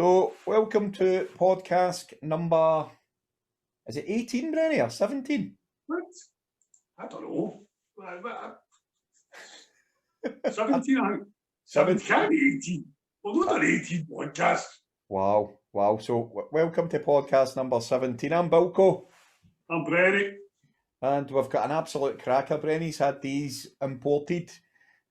So, welcome to podcast number, is it 18, Brenny, or 17? What? I don't know. 17, I think. 17 can't be 18. Well, not an 18 podcast. Wow. So, welcome to podcast number 17. I'm Bilko. I'm Brenny. And we've got an absolute cracker. Brenny's had these imported.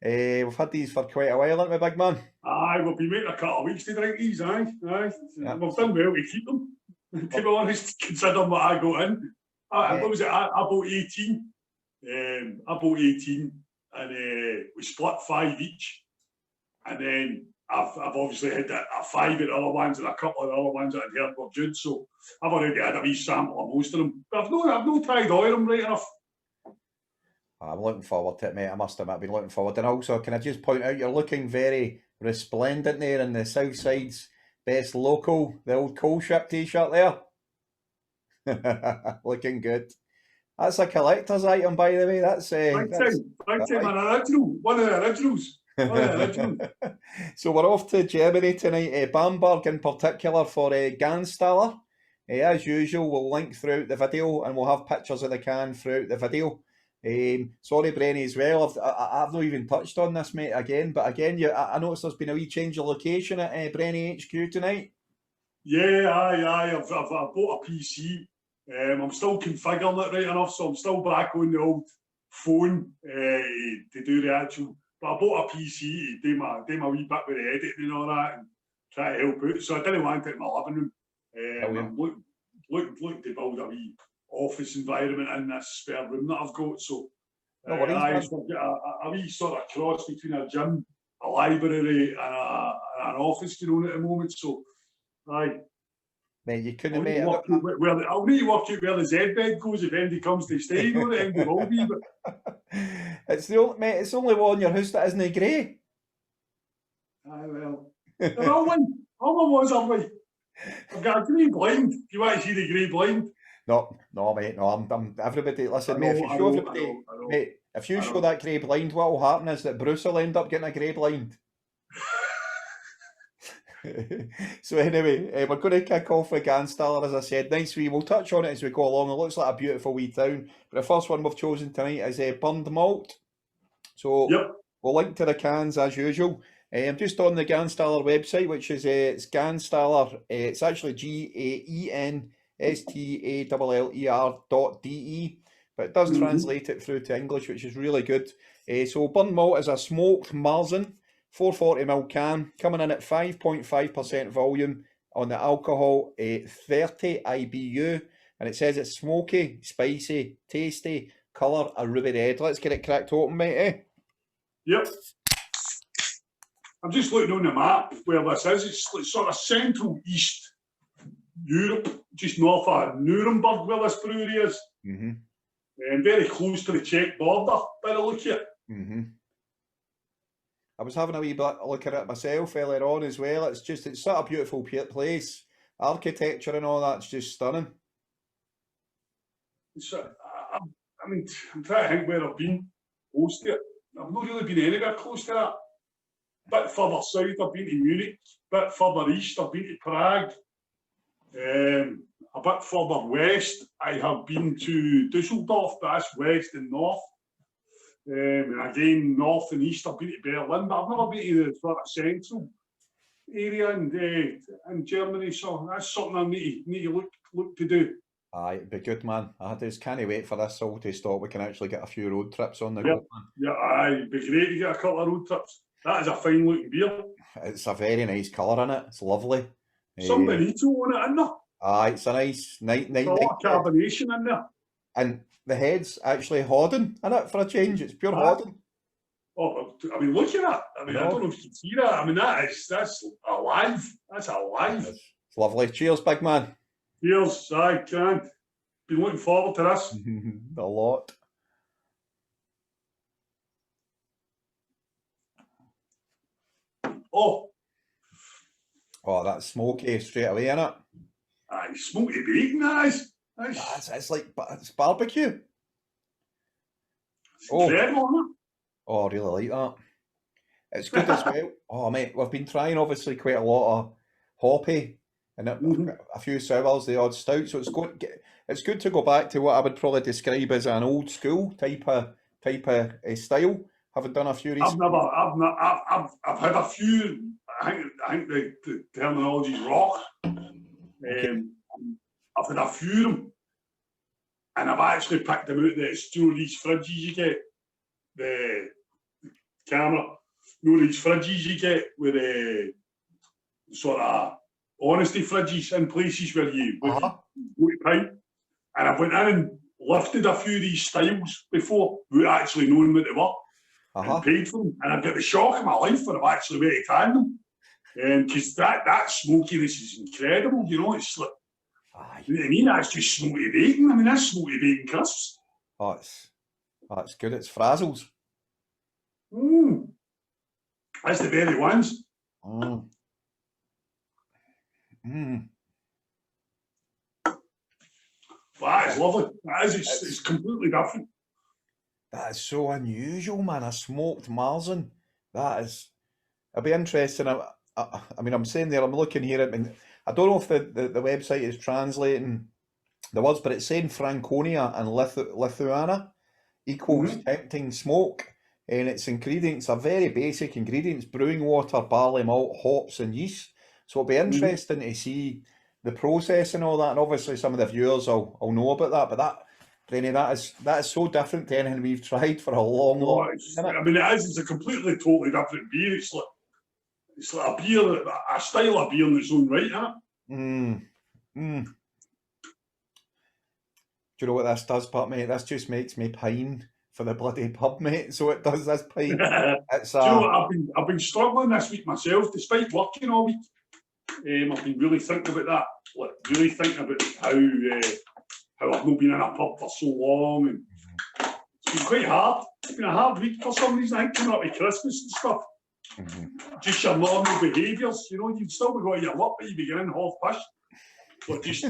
We've had these for quite a while, haven't we, big man? Aye, we'll be waiting a couple of weeks to drink these, aye. Yeah. We've done well to keep them, to be honest, considering what I got in. What was it? I bought 18. And we split 5 each. And then I've obviously had a 5 at the other ones and a couple of the other ones that I'd heard were good. So I've already had a wee sample of most of them. But I've not tried all of them right enough. I'm looking forward to it, mate. I must admit, I've been looking forward. And also, can I just point out, you're looking very resplendent there in the South Side's best local, the old coal ship t-shirt there. Looking good. That's a collector's item, by the way. That's Big time, an original. One of the originals. So we're off to Germany tonight, Bamberg in particular for Ganstaller. As usual, we'll link throughout the video and we'll have pictures of the can throughout the video. Sorry, Brenny, as well. I've not even touched on this, mate, but again, I noticed there's been a wee change of location at Brenny HQ tonight. Yeah, aye. I've bought a PC. I'm still configuring it right enough, so I'm still back on the old phone to do the actual. But I bought a PC to do my wee bit with the editing and all that, and try to help out. So I didn't want it in my living room. I'm looking to build a wee office environment in this spare room that I've got. So I've got a wee sort of cross between a gym, a library, and an office going on at the moment. So aye. Mate, you couldn't I'll need to work out where the Z bed goes if anybody comes to stay. You know, it will be. But it's the only one in your house that isn't grey. Aye, well, they're all one ones are we. I've got a grey blind. Do you want to see the grey blind? No, mate. No, I'm everybody. Listen, mate. If you show that grey blind, what will happen is that Bruce will end up getting a grey blind. So anyway, we're going to kick off with Ganstaller, as I said. Nice wee. We'll touch on it as we go along. It looks like a beautiful wee town. But the first one we've chosen tonight is burned malt. So We'll link to the cans as usual. I'm just on the Ganstaller website, which is it's Ganstaller. It's actually GANSTALLER.de, but it does translate it through to English, which is really good. So burned malt is a smoked Marzen 440ml can, coming in at 5.5% volume on the alcohol, 30 IBU, and it says it's smoky, spicy, tasty, colour a ruby red. Let's get it cracked open, mate, Yep. I'm just looking on the map where this is. It's sort of Central East Europe, just north of Nuremberg where this brewery is. Mm-hmm. And very close to the Czech border, by the look of it. Mm-hmm. I was having a wee bit look at it myself earlier on as well. It's such a beautiful place. Architecture and all that's just stunning. I'm trying to think where I've been close to it. I've not really been anywhere close to that. A bit further south, I've been to Munich. A bit further east, I've been to Prague. A bit further west, I have been to Dusseldorf, but that's west and north. And again, north and east, I've been to Berlin, but I've never been to the sort of central area in Germany. So that's something I need to look to do. Aye, it'd be good, man. I just can't wait for this all to stop. We can actually get a few road trips on the go, man. Yeah, aye, it'd be great to get a couple of road trips. That is a fine looking beer. It's a very nice colour in it. It's lovely. Some Benito on it, isn't there? Aye, it's a nice night. A lot of carbonation in there. And the head's actually Hodden in it for a change. It's pure Hodden. Oh, I mean, look at that. I mean, I don't know if you can see that. I mean, that's alive. That's alive. It's lovely. Cheers, big man. Cheers. I can't. Been looking forward to this. A lot. Oh, that's smoky straight away, innit? Aye, smoky bacon, nice. It's barbecue. It's incredible, isn't it? Oh, I really like that. It's good as well. Oh, mate, we've been trying obviously quite a lot of hoppy, and a few sours, the odd stout. So it's good to go back to what I would probably describe as an old school type of style. Having done a few recently. I've had a few. I think the terminology is rock. I've had a few of them, and I've actually picked them out. That it's these fridges you get, the camera. These fridges you get with sort of honesty fridges in places where you go to pint. And I've went in and lifted a few of these styles before without actually knowing what they were. And paid for them, and I've got the shock of my life when I've actually went to try them, because that smokiness is incredible. You know, it's like, you know what I mean? That's just smoky bacon. I mean, that's smoky bacon crisps. Oh, that's good. It's frazzles. That's the very ones. That is lovely. That is. It's completely different. That is so unusual, man. A smoked Marzen. That is. It'll be interesting. I mean, I'm saying there, I'm looking here. I mean, I don't know if the website is translating the words, but it's saying Franconia and Lithuania equals tempting smoke. And its ingredients are very basic ingredients: brewing water, barley malt, hops, and yeast. So it'll be interesting to see the process and all that. And obviously, some of the viewers will know about that. But Brenny, that is so different to anything we've tried for a long time. I mean, it is. It's a completely, totally different beer. It's like a beer, a style of beer in its own right, isn't it? Do you know what this does, Pat, mate? This just makes me pine for the bloody pub, mate. So it does this pine. It's Do you know what? I've been struggling this week myself, despite working all week. I've been really thinking about that. Like, really thinking about how I've not been in a pub for so long, and it's been quite hard. It's been a hard week for some reason. I think coming up with Christmas and stuff. Just your normal behaviours, you know, you've still got your work, but you begin in half past. But just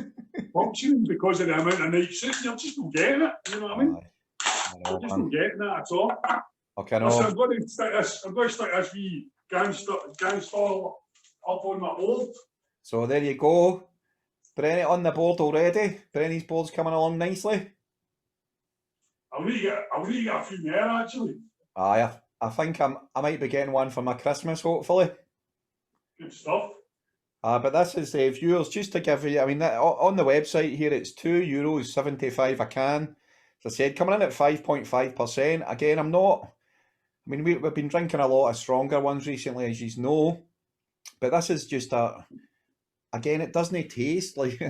functioning because of the amount of nights out, you're just not getting it. You know what I mean? You're just not getting that at all. Okay, no. Listen, I'm going to stick this wee Ganstaller up on my board. So there you go. Brenny on the board already. Brenny's board's coming along nicely. I'll need to get a few more actually. Aye, I think I might be getting one for my Christmas, hopefully. Good stuff. But this is viewers, just to give you, I mean, on the website here, it's €2.75 a can. As I said, coming in at 5.5%. Again, I mean, we've been drinking a lot of stronger ones recently, as you know. But this is just again, it doesn't taste like,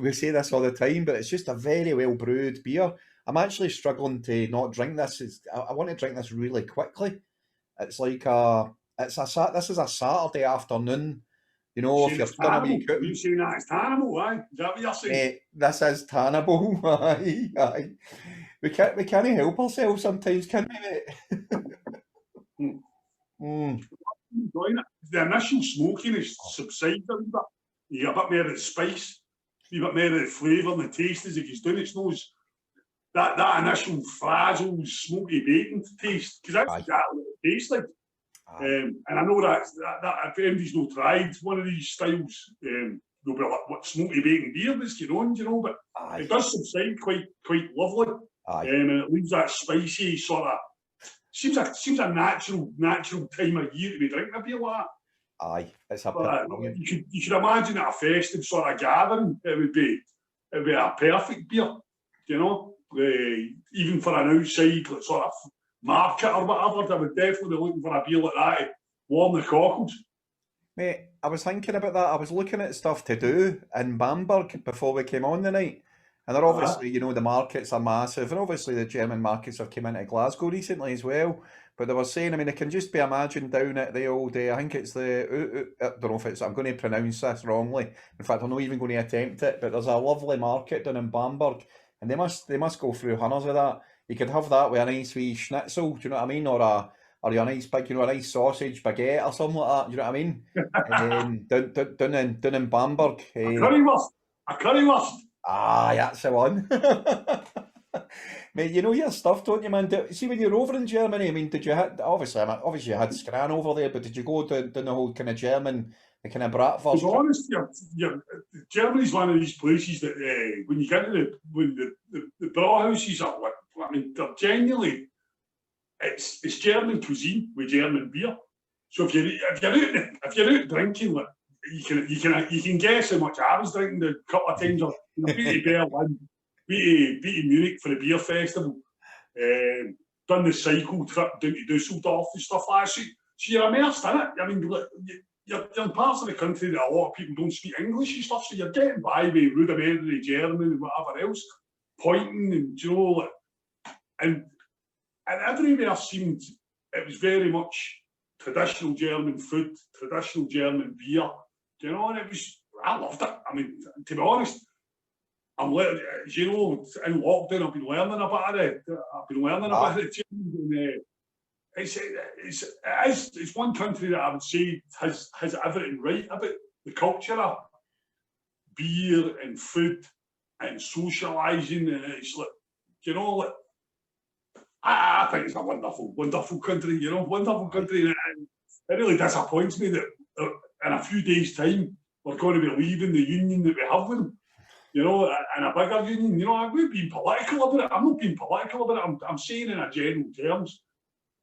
we say this all the time, but it's just a very well brewed beer. I'm actually struggling to not drink this. I want to drink this really quickly. It's like this is a Saturday afternoon. You know, if you're done a wee cooking. You're saying that it's tannable, aye? Is that what you're saying? This is tannable, aye. We can't help ourselves sometimes, can we, mate? The initial smokiness subsides a wee bit. You get a bit more of the spice, a bit more of the flavour and the taste as it gets down. It's those that initial frazzle, smoky bacon taste, because that's exactly what it tastes like. And I know that if anybody's not tried one of these styles, they'll be like, what smoky bacon beer is going on, you know, but it does subside quite lovely. And it leaves that spicy sort of, seems a natural time of year to be drinking a beer like that. Aye, it's a you could imagine at a festive sort of gathering, it would be a perfect beer, you know, even for an outside sort of market or whatever. I would definitely be looking for a beer like that to warm the cockles. Mate, I was thinking about that. I was looking at stuff to do in Bamberg before we came on the night. And they're obviously, you know, the markets are massive. And obviously the German markets have come into Glasgow recently as well. But they were saying, I mean, it can just be imagined down at the old, I think it's I don't know if it's, I'm going to pronounce this wrongly. In fact, I'm not even going to attempt it. But there's a lovely market down in Bamberg. And they must go through hundreds of that. You could have that with a nice wee schnitzel, do you know what I mean? Or a nice big, you know, a nice sausage baguette or something like that, do you know what I mean? Down in Bamberg. A currywurst. Aye, that's the one. Mate, you know your stuff, don't you, man? See, when you're over in Germany, I mean, did you had obviously you had Scran over there, but did you go down the whole kind of German, the kind of To be bratwurst? honest, Germany's one of these places that when you get to the brauhouses are like, I mean, they're genuinely, it's German cuisine with German beer. So if you're out drinking, like, you can guess how much I was drinking a couple of times. I've been to Berlin, been to Munich for the beer festival, done the cycle trip down to Dusseldorf and stuff like that. So you're immersed in it. I mean, you're in parts of the country that a lot of people don't speak English and stuff, so you're getting by with rudimentary German and whatever else, pointing and, you know, like, and everywhere seemed, it was very much traditional German food, traditional German beer, you know, and I loved it. I mean, to be honest, you know, in lockdown, I've been learning a bit of the German. It's one country that I would say has everything right about the culture of beer and food and socialising, and it's like, you know, like, I think it's a wonderful country, you know, wonderful country, and it really disappoints me that in a few days' time we're going to be leaving the union that we have with them, you know, and a bigger union. You know, we've been political about it. I'm not being political about it. I'm saying in a general terms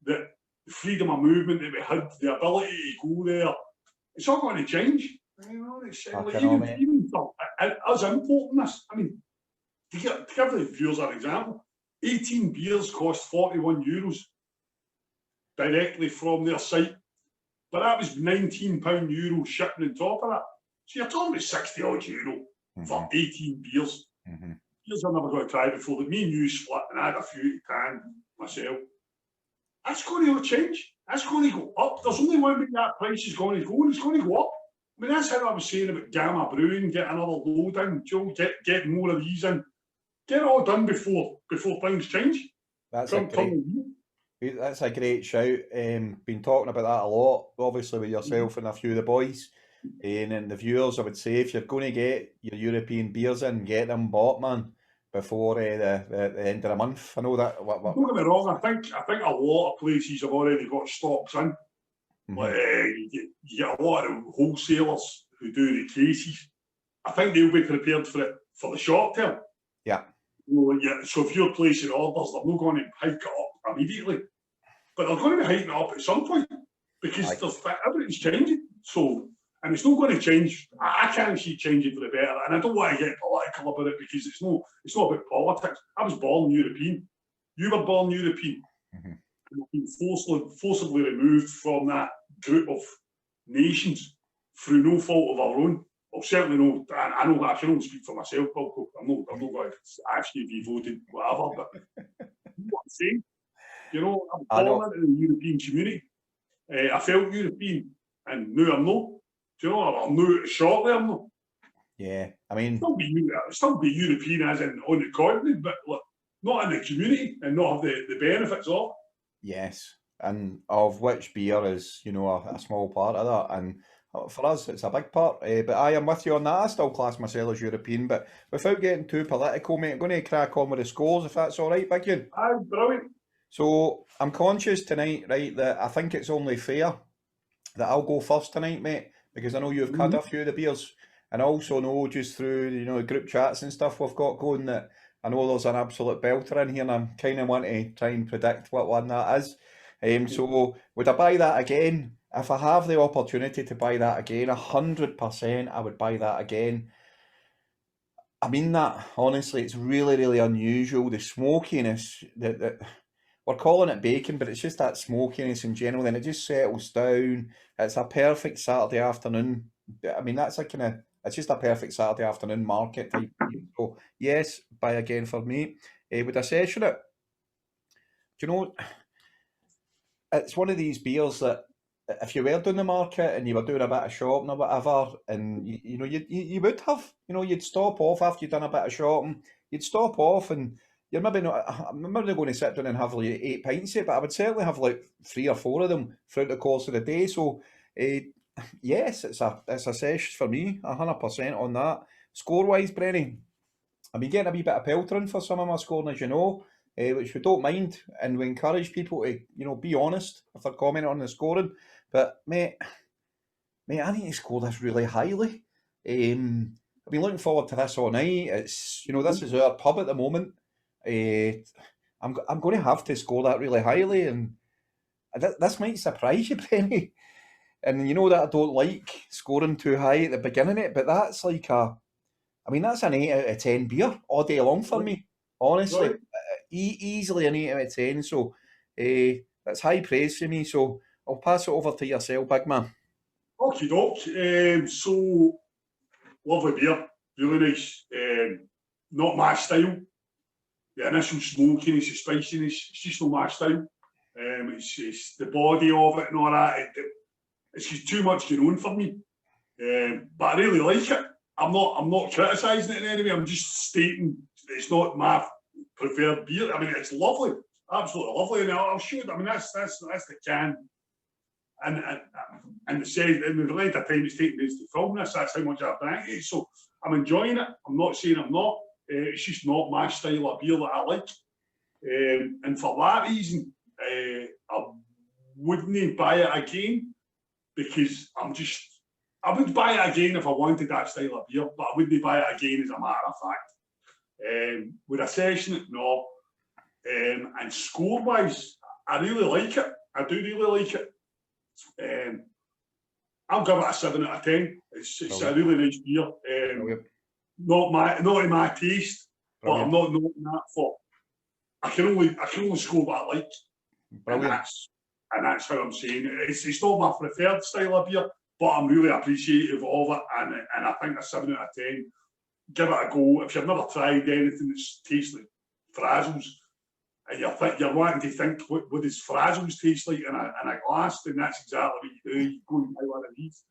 that the freedom of movement that we had, the ability to go there, it's all going to change. You know, it's like, even for us importing this. I mean, to give the viewers an example, 18 beers cost €41 directly from their site, but that was €19 shipping on top of that. So you're talking about €60 for 18 beers. Beers I've never got to try before. That me and you split, and I had a few to can myself. That's going to change. That's going to go up. There's only one way that price is going to go, and it's going to go up. I mean, that's how I was saying about Gamma Brewing, get another load in, Joe, get more of these in. Get it all done before things change. That's a great shout. Been talking about that a lot, obviously, with yourself and a few of the boys. And the viewers, I would say, if you're going to get your European beers in, get them bought, man, before the end of the month. I know that. Don't get me wrong. I think a lot of places have already got stocks in. Like, you get a lot of wholesalers who do the cases. I think they'll be prepared for it for the short term. Yeah. So if you're placing orders, they're not going to hike it up immediately, but they're going to be hiking it up at some point because everything's changing. So, and it's not going to change. I can't see it changing for the better, and I don't want to get political about it because it's not about politics. I was born European. You were born European. We've been forcibly removed from that group of nations through no fault of our own. Well, certainly no. I know I can only speak for myself, Bilko. I'm not going to ask you if you voted, whatever. But what I'm saying, you know, I'm born into the European community. I felt European, and now I'm not. Do you know, I'm not shortly. I'm not. Yeah, I mean, still be European as in on the continent, but look, not in the community and not have the benefits of. Yes, and of which beer is, you know, a small part of that, and for us, it's a big part. But I am with you on that. I still class myself as European, but without getting too political, mate, I'm going to crack on with the scores, if that's all right, Big Ewan. Aye, brilliant. So I'm conscious tonight, right, that I think it's only fair that I'll go first tonight, mate, because I know you've had a few of the beers, and I also know just through, you know, the group chats and stuff we've got going that I know there's an absolute belter in here, and I'm kind of wanting to try and predict what one that is. So would I buy that again? If I have the opportunity to buy that again, 100% I would buy that again. I mean that, honestly, it's really, really unusual. The smokiness, that we're calling it bacon, but it's just that smokiness in general, and it just settles down. It's a perfect Saturday afternoon. I mean, that's it's just a perfect Saturday afternoon market type. So yes, buy again for me. Would I session it? Do you know, it's one of these beers that if you were doing the market and you were doing a bit of shopping or whatever, and you know, you would have, you know, you'd stop off after you'd done a bit of shopping, you'd stop off, and you're maybe not, I'm maybe going to sit down and have like 8 pints of it, but I would certainly have like 3 or 4 of them throughout the course of the day. So yes, it's a session for me, 100% on that. Score wise, Brenny, I've been getting a wee bit of peltering for some of my scoring, as you know. which we don't mind, and we encourage people to, be honest if they're commenting on the scoring. But mate, I need to score this really highly. I've been looking forward to this all night. It's this is our pub at the moment. I'm going to have to score that really highly, and this might surprise you, Brenny. And you know that I don't like scoring too high at the beginning of it, but that's like that's an 8 out of 10 beer all day long for me. Honestly, easily an 8 out of 10. So that's high praise for me. So I'll pass it over to yourself, big man. Okie doke. So lovely beer, really nice. Not my style. The initial smokiness, the spiciness, it's just not my style. It's the body of it and all that. It's just too much going on for me. But I really like it. I'm not criticising it in any way. I'm just stating it's not my preferred beer. I mean, it's lovely, absolutely lovely, and I'll show it. I mean, that's the can, and it says in the length of time it's taken this to film this. That's how much I've drank it. So I'm enjoying it. I'm not saying I'm not. It's just not my style of beer that I like, and for that reason, I wouldn't buy it again because I would buy it again if I wanted that style of beer, but I wouldn't buy it again as a matter of fact. Would I session it? No. And score-wise, I really like it. I do really like it. I'll give it a 7 out of 10. It's a really nice beer. Not in my taste, but I'm not noting that for. I can only score what I like, and that's how I'm saying it. It's not my preferred style of beer, but I'm really appreciative of it, and I think a 7 out of 10. Give it a go. If you've never tried anything that tastes like Frazzles, and you're wanting to think what does Frazzles taste like in a glass, then that's exactly what you do. You go and buy one of these.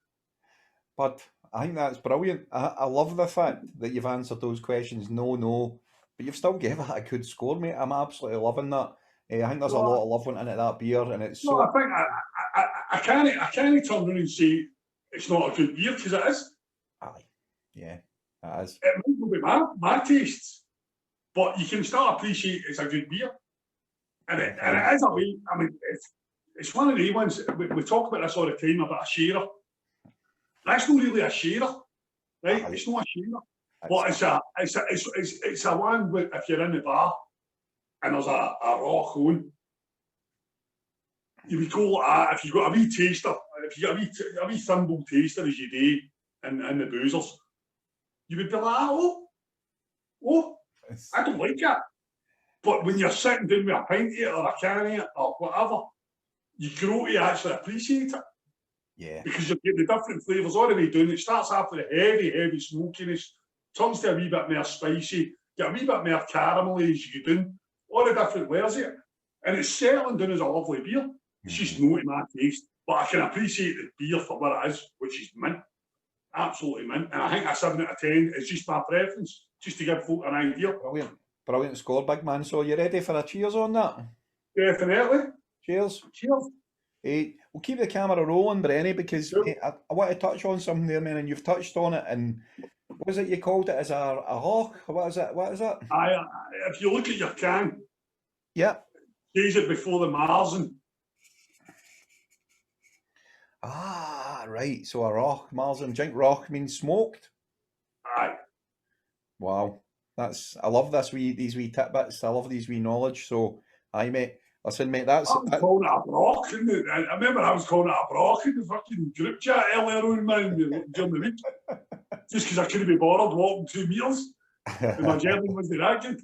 But I think that's brilliant. I love the fact that you've answered those questions. No, but you've still given it a good score, mate. I'm absolutely loving that. I think there's a lot of love went into that beer, and it's so. I think I can't turn around and say it's not a good beer because it is. Aye, yeah, it is. It might not be my tastes, but you can still appreciate it's a good beer, and it is a way. I mean, it's one of the ones we talk about this all the time about a sharer. That's not really a sharer, right? Aye. It's not a sharer, but it's a one where if you're in the bar and there's a rock on, you would go if you've got a wee taster, if you got a wee thimble taster as you do in the boozers, you would be like, oh, I don't like it. But when you're sitting down with a pint of it or a can of it or whatever, you grow to actually appreciate it. Yeah. Because you get the different flavours all the way down. It starts off with a heavy smokiness, turns to a wee bit more spicy, get a wee bit more caramelly as you go down, all the different layers of it. And it's settling down as a lovely beer. It's just not in my taste. But I can appreciate the beer for what it is, which is mint. Absolutely mint. And I think a 7 out of 10 is just my preference, just to give folk an idea. Brilliant score, big man. So you ready for a cheers on that? Definitely. Cheers. We'll keep the camera rolling, Brenny, because I want to touch on something there, man, and you've touched on it. And what was it you called it as a hawk? What is it? If you look at your can, yeah, says it before the Marzen. Ah, right. So a rock, Marzen. Drink rock means smoked. Aye. Wow, I love these wee tidbits. I love these wee knowledge. So, aye, mate. Listen, mate, I was calling it a brock. I remember I was calling it a brock in the fucking group chat earlier on, man, during the week. Just because I couldn't be bothered walking 2 metres. And my journey wasn't that good.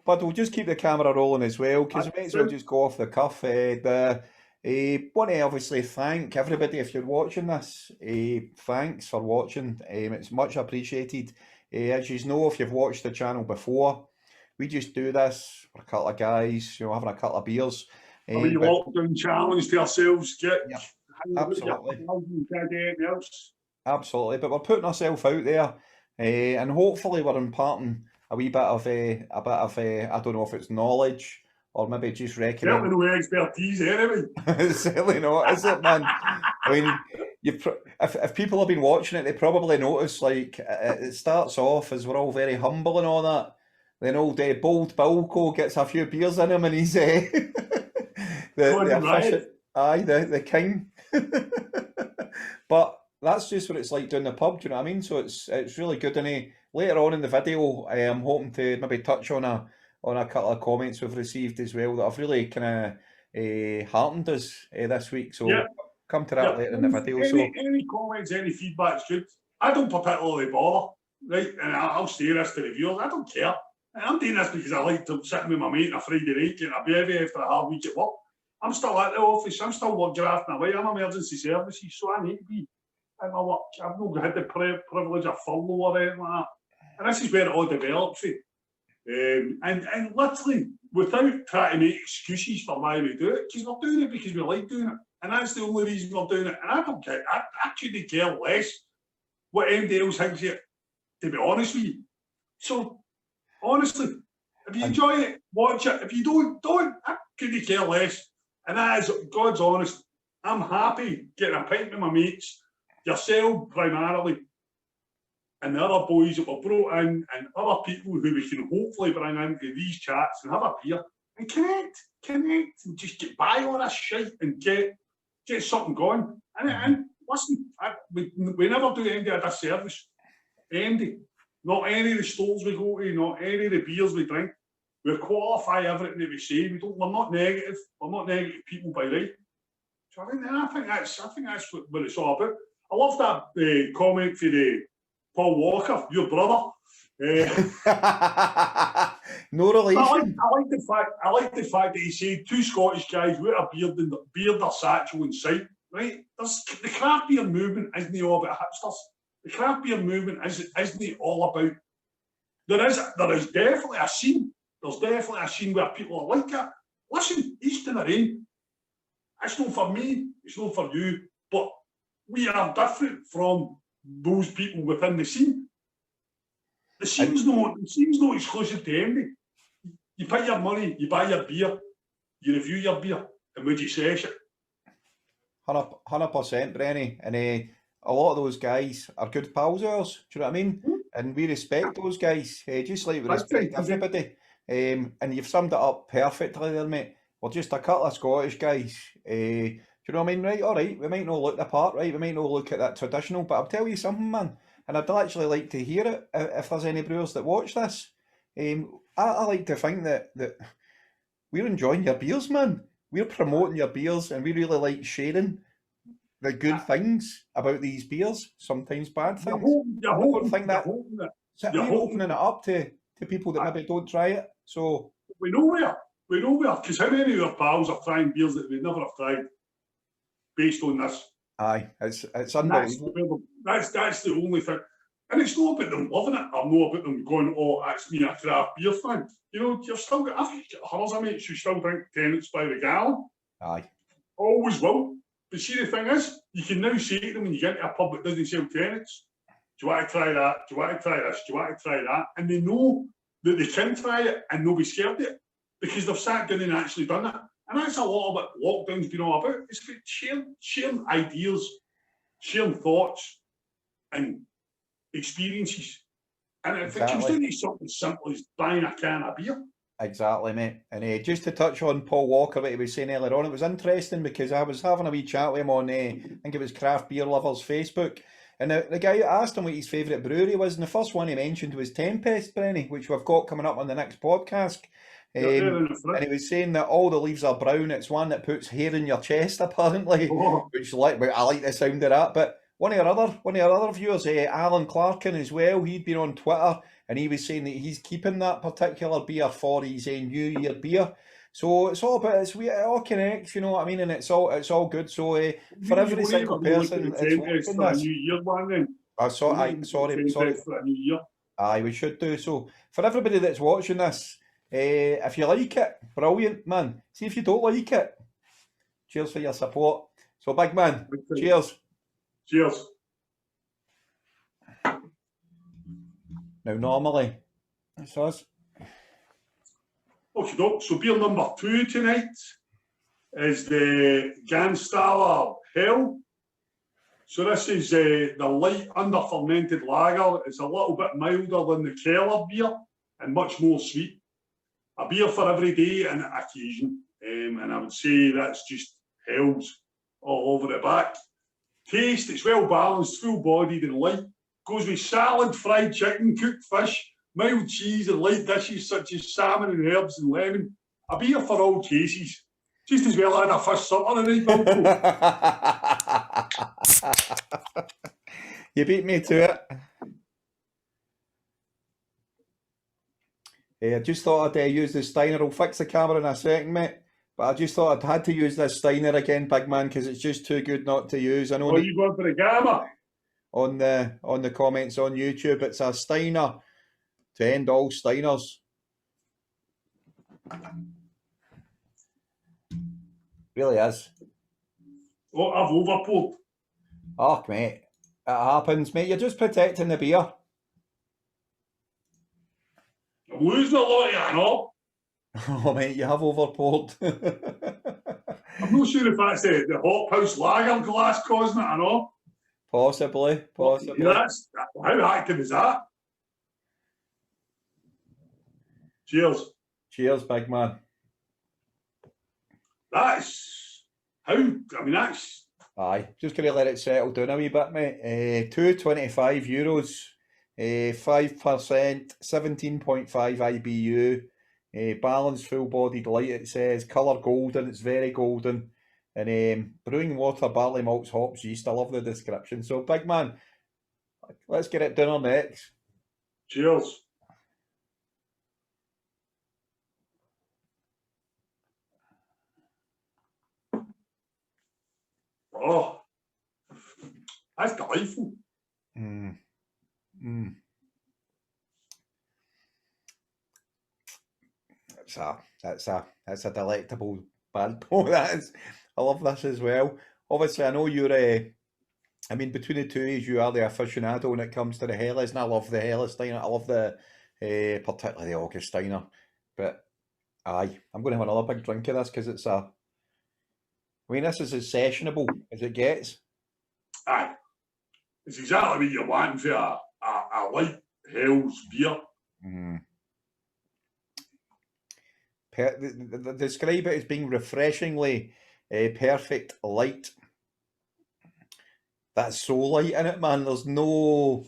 But we'll just keep the camera rolling as well, because we might as well just go off the cuff. Want to obviously thank everybody if you're watching this. Thanks for watching. It's much appreciated. As you know, if you've watched the channel before, we just do this for a couple of guys, having a couple of beers. A wee lockdown challenge to ourselves. Absolutely. Absolutely, but we're putting ourselves out there, and hopefully we're imparting a wee bit of I don't know if it's knowledge or maybe just recommend. Certainly no expertise anyway. Certainly not, is it, man? I mean, if people have been watching it, they probably notice like it starts off as we're all very humble and all that. then old bold Bilko gets a few beers in him, and he's the efficient, the king. But that's just what it's like doing the pub. Do you know what I mean? So it's really good. And later on in the video, I'm hoping to maybe touch on a couple of comments we've received as well that have really kind of heartened us this week. So come to that later in the video. Any comments, any feedback's good. I don't particularly bother, right? And I'll say this to the viewers. I don't care. I'm doing this because I like to sit with my mate on a Friday night, getting a bevy after a hard week at work. I'm still at the office. I'm still grafting away. I'm emergency services, so I need to be at my work. I've not had the privilege of furlough or anything like that. And this is where it all develops. And literally, without trying to make excuses for why we do it, because we're doing it because we like doing it. And that's the only reason we're doing it. And I don't care. I couldn't care less what anybody else thinks of it, to be honest with you. So, honestly, if you enjoy it, watch it. If you don't. I couldn't care less. And that is, God's honest, I'm happy getting a pint with my mates, yourself primarily, and the other boys that were brought in, and other people who we can hopefully bring into these chats and have a beer and connect, and just get by all this shit and get something going. And listen, we never do any of this service. Not any of the stores we go to, not any of the beers we drink. We qualify everything that we say. We're not negative. We're not negative people by right. So I think that's what it's all about. I love that comment for Paul Walker, your brother. No relation. I like the fact that he said two Scottish guys with a beard or satchel in sight. Right? The craft beer movement isn't all about hipsters. The craft beer movement isn't all about. There is definitely a scene. There's definitely a scene where people are like that. Listen, each to their own. It's not for me, it's not for you, but we are different from those people within the scene. The scene's not exclusive to anybody. You pay your money, you buy your beer, you review your beer, and would you sesh it? 100%, Brenny. And a lot of those guys are good pals of ours. Do you know what I mean? And we respect those guys, just like we respect everybody. And you've summed it up perfectly there, mate. We're just a couple of Scottish guys. Do you know what I mean? Right, all right, we might not look the part, right? We might not look at that traditional, but I'll tell you something, man. And I'd actually like to hear it if there's any brewers that watch this. I like to think that we're enjoying your beers, man. We're promoting your beers, and we really like sharing the good things about these beers, sometimes bad things. I don't think that we're opening it up to people that maybe don't try it. So we know where, because how many of our pals are trying beers that we never have tried based on this? Aye, it's unbelievable. That's the only thing. And it's not about them loving it, or not about them going, oh, that's me a craft beer fan. You know, you've still got hundreds of mates who still drink Tennent's by the gallon. Aye. Always will. But see, the thing is, you can now say to them when you get into a pub that doesn't sell Tennent's, do you want to try that? Do you want to try this? Do you want to try that? And they know that they can try it and not be scared of it because they've sat down and actually done it. And that's a lot of what lockdown's been all about. It's about sharing ideas, sharing thoughts and experiences. And if it comes down to something simple as buying a can of beer. Exactly, mate. And just to touch on Paul Walker, what he was saying earlier on, it was interesting because I was having a wee chat with him on, I think it was Craft Beer Lovers Facebook. And the guy asked him what his favourite brewery was, and the first one he mentioned was Tempest, Brenny, which we've got coming up on the next podcast. And he was saying that all the leaves are brown. It's one that puts hair in your chest, apparently, which I like the sound of that. But one of our other viewers, Alan Clarkin as well, he'd been on Twitter and he was saying that he's keeping that particular beer for his New Year beer. So it's all about it all connects, you know what I mean, and it's all good. So for every single person that's watching this, sorry. Aye, we should do so. For everybody that's watching this, if you like it, brilliant, man. See if you don't like it, cheers for your support. So big man, cheers. Cheers. Now normally, it's us. Okay, so beer number 2 tonight is the Ganstaller Hell. So this is the light under-fermented lager. It's a little bit milder than the Keller beer. and much more sweet. A beer for every day and occasion. And I would say that's just Hell's all over the back. Taste, it's well balanced, full-bodied and light. Goes with salad, fried chicken, cooked fish, mild cheese and light dishes such as salmon and herbs and lemon. A beer for all tastes. Just as well I had a fish supper tonight, Bilko. You beat me to it. I just thought I'd use the Steiner. I'll fix the camera in a second, mate. But I just thought I'd had to use this Steiner again, big man, because it's just too good not to use. I know. Are you going for the gamma? On the comments on YouTube, it's a Steiner to end all Steiners. Really is. Oh, I've overpoured. Oh, mate. It happens, mate. You're just protecting the beer. I'm losing a lot of it, I know. Oh, mate, you have overpoured. I'm not sure if that's the Hop House Lager glass causing it, I know. Possibly. Yeah, how active is that? Cheers. Cheers, big man. That's Aye, just going to let it settle down a wee bit, mate. €2.25, 5%, 17.5 IBU, balanced, full-bodied light, it says, colour golden, it's very golden, and brewing water, barley malts, hops, yeast. I love the description. So, big man, let's get it done on next. Cheers. Oh, that's delightful. That's a delectable bad boy. That is. I love this as well. Obviously, I know you're between the two of you are the aficionado when it comes to the Helles, and I love the Hellesteiner. I love the particularly the Augustiner. But aye, I'm going to have another big drink of this because it's this is as sessionable as it gets. Aye, it's exactly what you're wanting for a light Hell's beer. Describe it as being refreshingly perfect light. That's so light in it, man. There's no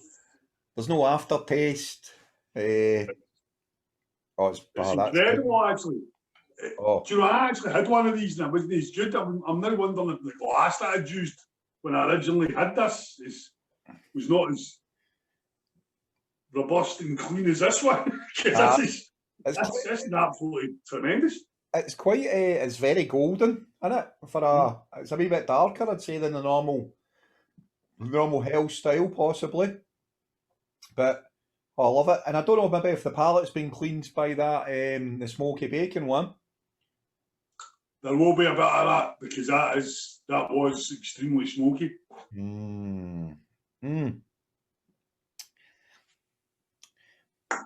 aftertaste. It's incredible, actually. Do you know, I actually had one of these and I wasn't as good. I'm now wondering if the glass that I'd used when I originally had this was not as robust and clean as this one. This is absolutely tremendous. It's quite it's very golden, isn't it? It's a wee bit darker, I'd say, than the normal Hell style, possibly. But I love it, and I don't know maybe if the palate's been cleaned by that the smoky bacon one. There will be a bit of that because that was extremely smoky.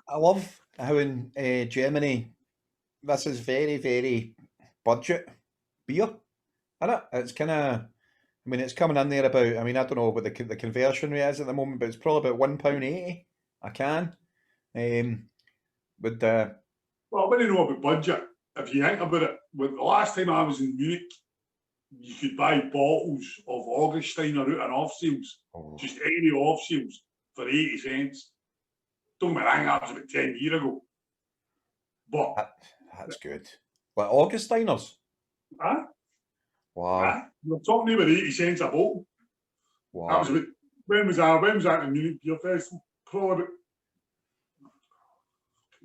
I love how in Germany this is very, very budget beer, isn't it? It's kind of, it's coming in there about, I don't know what the conversion rate is at the moment, but it's probably about £1.80 a can. Well, when you know about budget, if you think about it, the last time I was in Munich, you could buy bottles of Augustiner out on off sales, just any off sales for 80 cents. Don't get me wrong, that was about 10 years ago. But that's good. Like Augustiners? Aye. Wow. We're talking about 80 cents a bottle. Wow. That was about, when was that in Munich Beer Festival? Probably about,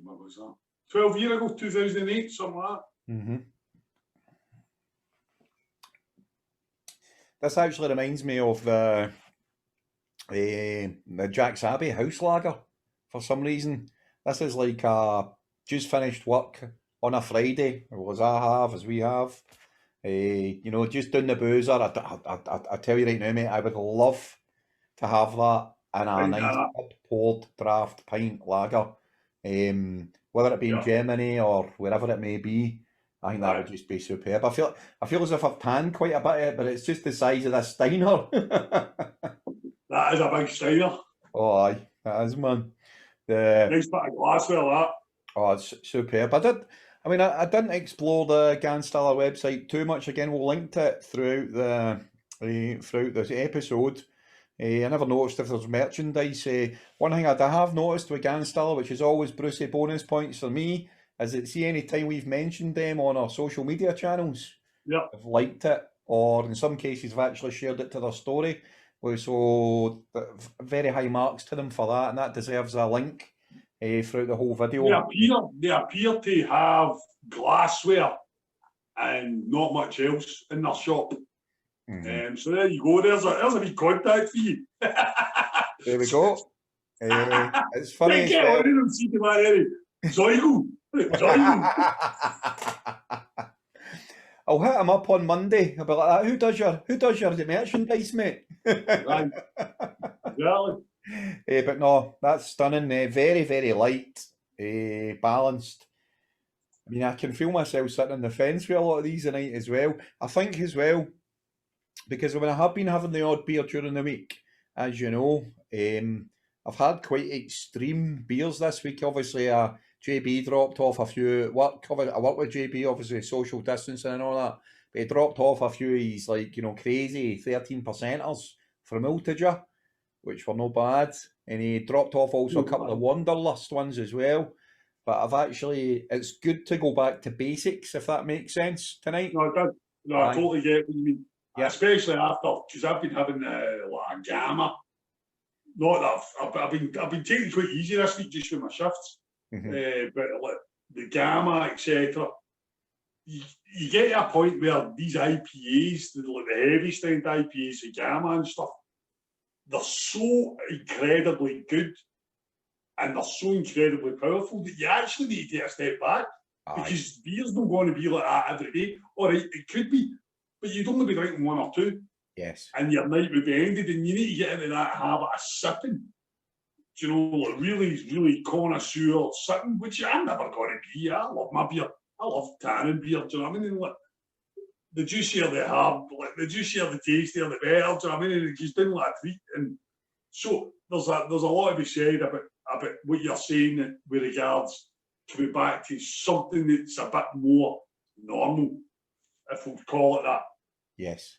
what was that? 12 years ago, 2008, something like that. This actually reminds me of the Jack's Abbey house lager for some reason. This is like just finished work on a Friday, as we have. Just down the boozer. I tell you right now, mate, I would love to have that in a nice poured draft pint lager. Whether it be in Germany or wherever it may be, I think that would just be superb. I feel as if I've tanned quite a bit of it, but it's just the size of this Steiner. That is a big Steiner. Oh, aye, that is, man. Nice bit of glassware, that. Oh, it's superb. I didn't explore the Ganstaller website too much. Again, we'll link to it throughout this episode. I never noticed if there's merchandise. One thing I have noticed with Ganstaller, which is always Brucey bonus points for me, is that see any time we've mentioned them on our social media channels, Yeah. have liked it, or in some cases have actually shared it to their story. So very high marks to them for that, and that deserves a link throughout the whole video. They appear to have glassware and not much else in their shop. So there you go. There's a wee contact for you. There we go. It's funny as Get well. on and see the Zoigl. I'll hit him up on Monday. I'll be like that. Who does your merchandise, mate? Right. Exactly. But no, that's stunning. Very, very light, balanced. I mean, I can feel myself sitting on the fence with a lot of these tonight as well. I think as well, because when I have been having the odd beer during the week, as you know, I've had quite extreme beers this week. Obviously, JB dropped off a few work. I work with JB, obviously social distancing and all that. But he dropped off a few of his crazy 13%ers from Ultaja, which were no bad. And he dropped off also a couple of Wanderlust ones as well. But it's good to go back to basics, if that makes sense, tonight. No, it does. No, I totally get what you mean. Yeah. Especially after, because I've been having a gamma. Not that I've been taking it quite easy this week just for my shifts. But like the gamma, etc. You get to a point where these IPAs, the heavy strength IPAs, the gamma and stuff, they're so incredibly good and they're so incredibly powerful that you actually need to take a step back. Because beer's not going to be like that every day. All right, it could be, but you'd only be drinking one or two. Yes. And your night would be ended, and you need to get into that habit of sipping. Do you know, like really, really connoisseur sipping, which I'm never going to be. I love my beer. I love tannin beer. Do you know what I mean? Like, the juicier the herb, like the juicier the tastier the better. Do you know what I mean? And it just didn't like a treat. And so there's a lot to be said about what you're saying with regards coming back to something that's a bit more normal, if we'll call it that. Yes.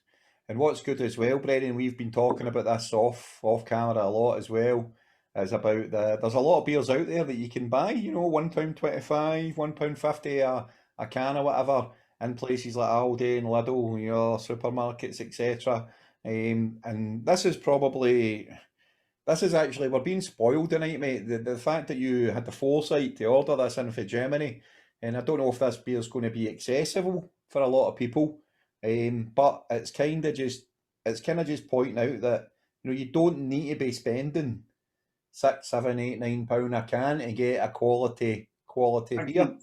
And what's good as well, Brendan, we've been talking about this off camera a lot as well, is about there's a lot of beers out there that you can buy, £1.25, £1.50 a can or whatever, in places like Aldi and Lidl, supermarkets, etc. And this is actually, we're being spoiled tonight, mate. The fact that you had the foresight to order this in for Germany, and I don't know if this beer's going to be accessible for a lot of people. But it's kind of just pointing out that you don't need to be spending £6, £7, £8, £9 a can to get a quality beer.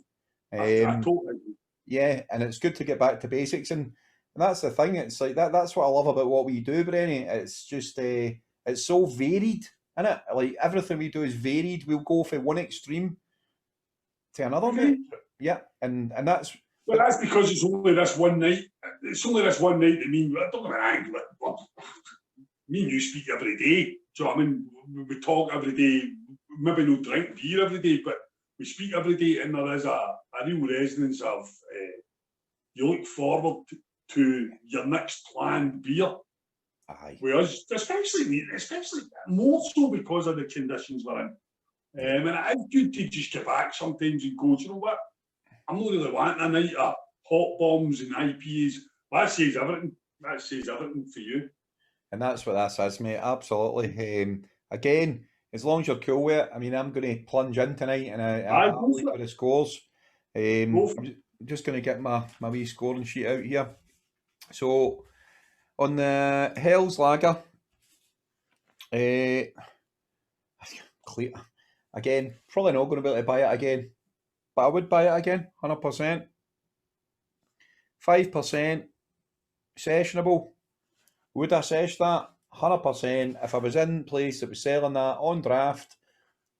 I totally agree. Yeah, and it's good to get back to basics, and that's the thing. It's like that's what I love about what we do, Brenny. It's just it's so varied, isn't it? Like everything we do is varied. We'll go from one extreme to another, mate. Yeah, and that's. Well, that's because it's only this one night. It's only this one night. I mean, don't get me wrong. Me and you speak every day. Do you know what I mean? We talk every day. Maybe no drink beer every day, but we speak every day, and there is a real resonance of you look forward to your next planned beer. Aye. With us, especially more so because of the conditions we're in. And it's good to just get back sometimes and go, do you know what? I'm not really wanting a night of hot bombs and IPAs. That says everything. That says everything for you. And that's what that says, mate. Absolutely. Again, as long as you're cool with it, I mean, I'm going to plunge in tonight and I'll look for the scores. I'm just going to get my wee scoring sheet out here. So, on the Hell's Lager, again, probably not going to be able to buy it again, but I would buy it again, 100%. 5% sessionable. Would I sesh that? 100%. If I was in place that was selling that on draft,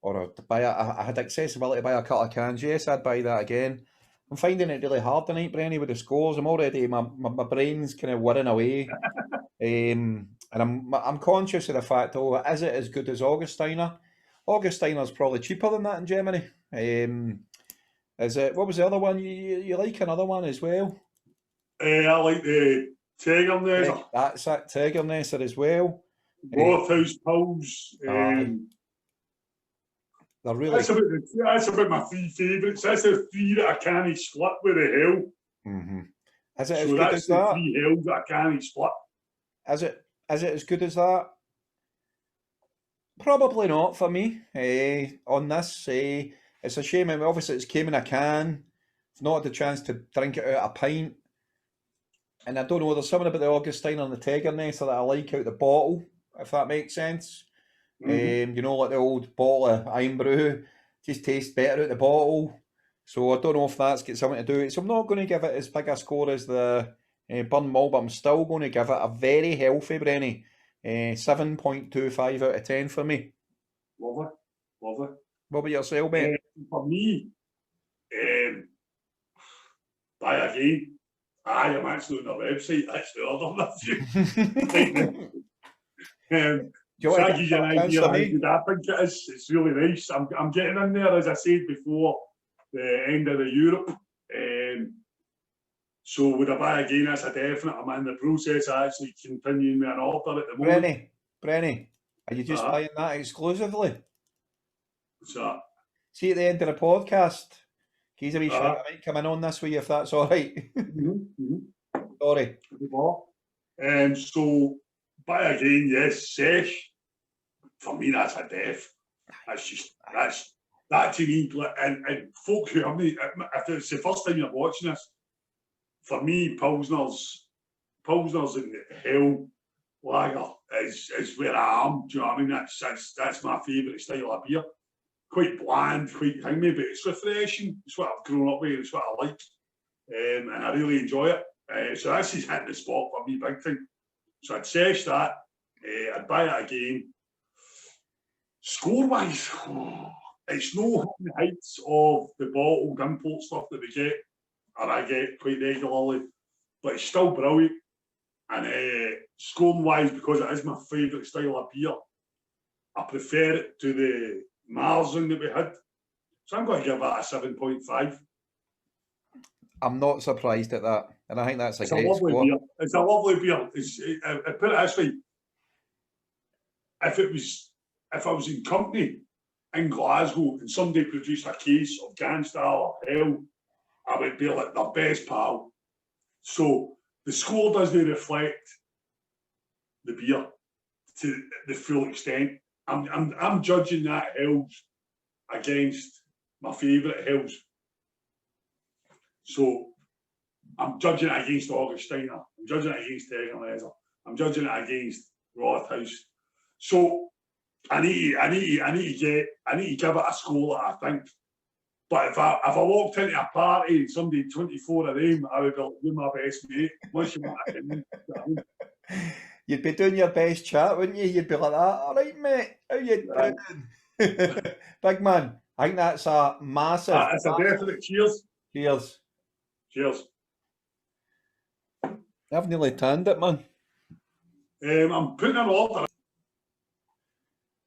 or I had accessibility to buy a couple of cans, yes, I'd buy that again. I'm finding it really hard tonight, Brenny, with the scores. I'm already, my brain's kind of whirring away. And I'm conscious of the fact, is it as good as Augustiner? Augustiner's probably cheaper than that in Germany. Is it? What was the other one? You like another one as well? I like the Tegernether. That's it, Tegernether as well. Rothaus Pils. They're really. That's about my three favourites. That's the three that I can't split with the hell. Mm-hmm. Is it as So good that's as the that? three hells that I can't split. Is it as good as that? Probably not for me. On this, it's a shame. I mean, obviously, it's came in a can. I've not had the chance to drink it out of a pint. And I don't know, there's something about the Augustine and the Tegernether that I like out the bottle, if that makes sense. You know, like the old bottle of Iron Brew, just tastes better out the bottle. So I don't know if that's got something to do with it. So I'm not going to give it as big a score as the Burn Malt, but I'm still going to give it a very healthy Brenny. 7.25 out of 10 for me. Love it. Love it. What about yourself, mate? For me, buy again. I am actually on their website, actually ordering a few. So that gives you an idea how good I think it is. It's really nice. I'm getting in there, as I said before, the end of the Europe. So would I buy again? That's a definite. I'm in the process of actually continuing with an order at the moment. Brenny, are you just buying that exclusively? What's that? See at the end of the podcast, he's a wee shout. I might come in on this with you if that's all right. Sorry. So buy again, yes. Sesh, for me, that's a def. That's just that to me. And folk who have me, if it's the first time you're watching this, for me, Pilsner's in the hell lager is where I am. Do you know what I mean? That's my favourite style of beer. Quite bland, quite hangy, but it's refreshing. It's what I've grown up with. It's what I like, and I really enjoy it. So that's just hitting the spot for me, big thing. So I'd sesh that. I'd buy it again. Score-wise, it's no heights of the bottled import stuff that we get, or I get quite regularly, but it's still brilliant. And scoring-wise, because it is my favourite style of beer, I prefer it to the Marzen that we had. So I'm going to give that a 7.5. I'm not surprised at that. And I think that's a great lovely score. Beer. It's a lovely beer. I put it this way. If I was in company in Glasgow and somebody produced a case of Ganstaller Hell, I would be like their best pal. So the score doesn't reflect the beer to the full extent. I'm judging that Hells against my favourite Hells. So I'm judging it against Augustiner. I'm judging it against Tegernether. I'm judging it against Rothaus. So I need to give it a score that I think. But if I walked into a party and somebody 24 of them, I would be like, you're my best mate. Unless you want to. You'd be doing your best chat, wouldn't you? You'd be like that. All right, mate. How you doing? Big man. I think that's a massive. It's a definite cheers. Cheers. Cheers. I've nearly tanned it, man. I'm putting an order.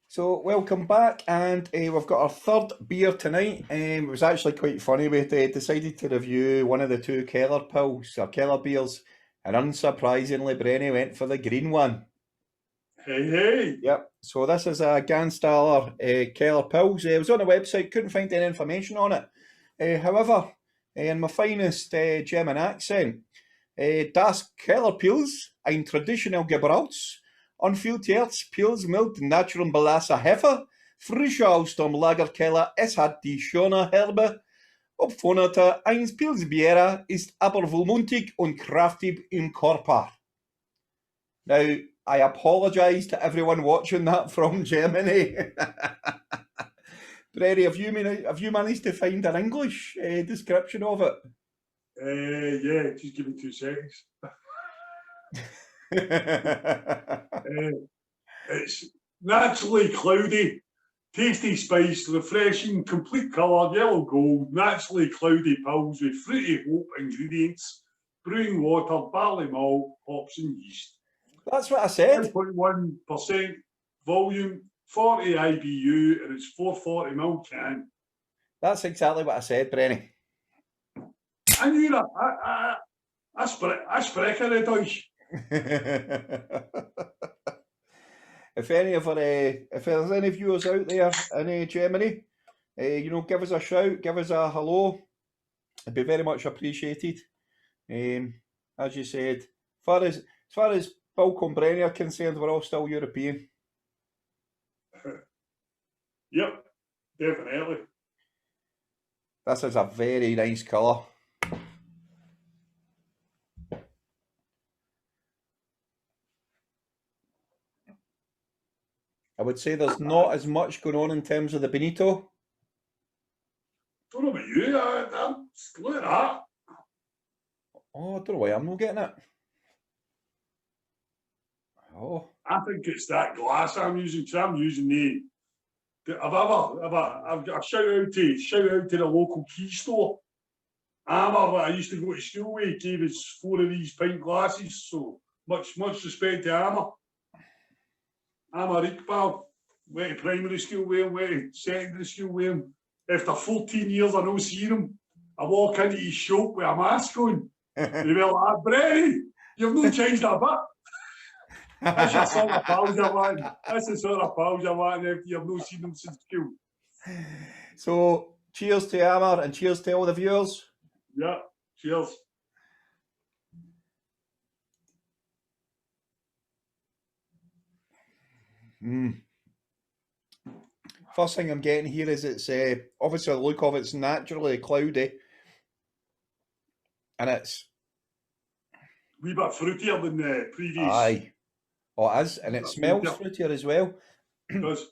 So welcome back, and we've got our third beer tonight. It was actually quite funny. We decided to review one of the two Kellerpils or Kellerpils, and unsurprisingly, Brenny went for the green one. Hey. Yep. So this is a Ganstaller Kellerpils. It was on the website, couldn't find any information on it. However, in my finest German accent, das Kellerpils, ein traditionell gebrautes, unfiltiertes Pils mit naturem belasser Hefe, frisch aus dem Lagerkeller. Es hat die schöne herbe, obfonnerte Pilsbiera, ist aber wohlmuntig und kraftig im Körper. Now, I apologise to everyone watching that from Germany. Brenny, have you managed to find an English description of it? Yeah, just give me 2 seconds. It's naturally cloudy, tasty spice, refreshing, complete colour, yellow gold, naturally cloudy pils with fruity hope ingredients, brewing water, barley malt, hops and yeast. That's what I said. 5.1% volume, 40 IBU, and it's 440ml can. That's exactly what I said, Brenny. I knew that. I spreche het Deutsch. If there's any viewers out there in Germany, give us a shout, give us a hello. It'd be very much appreciated. As you said, as far as Bilko and Brenny are concerned, we're all still European. Yep, definitely. This is a very nice colour. I would say there's not as much going on in terms of the Benito. Don't know about you, look at that. Oh, I don't know why I'm not getting it. Oh. I think it's that glass I'm using, because I'm using I've shout out to the local key store. I used to go to school with, he gave us 4 of these pint glasses, so much respect to Hammer. I'm a Rick pal. Went to primary school with him, went to secondary school with him. After 14 years of not seeing him, I walk into his shop with a mask on. And he'll be like, Brenny, you've not changed a bit. That's the sort of pals you're wanting. That's the sort of pals you're wanting after you've not seen them since school. So, cheers to Hammer and cheers to all the viewers. Yeah, cheers. First thing I'm getting here is it's obviously the look of it's naturally cloudy, and it's a wee bit fruitier than the previous. Aye, oh it is, and it smells fruitier as well. It does. Do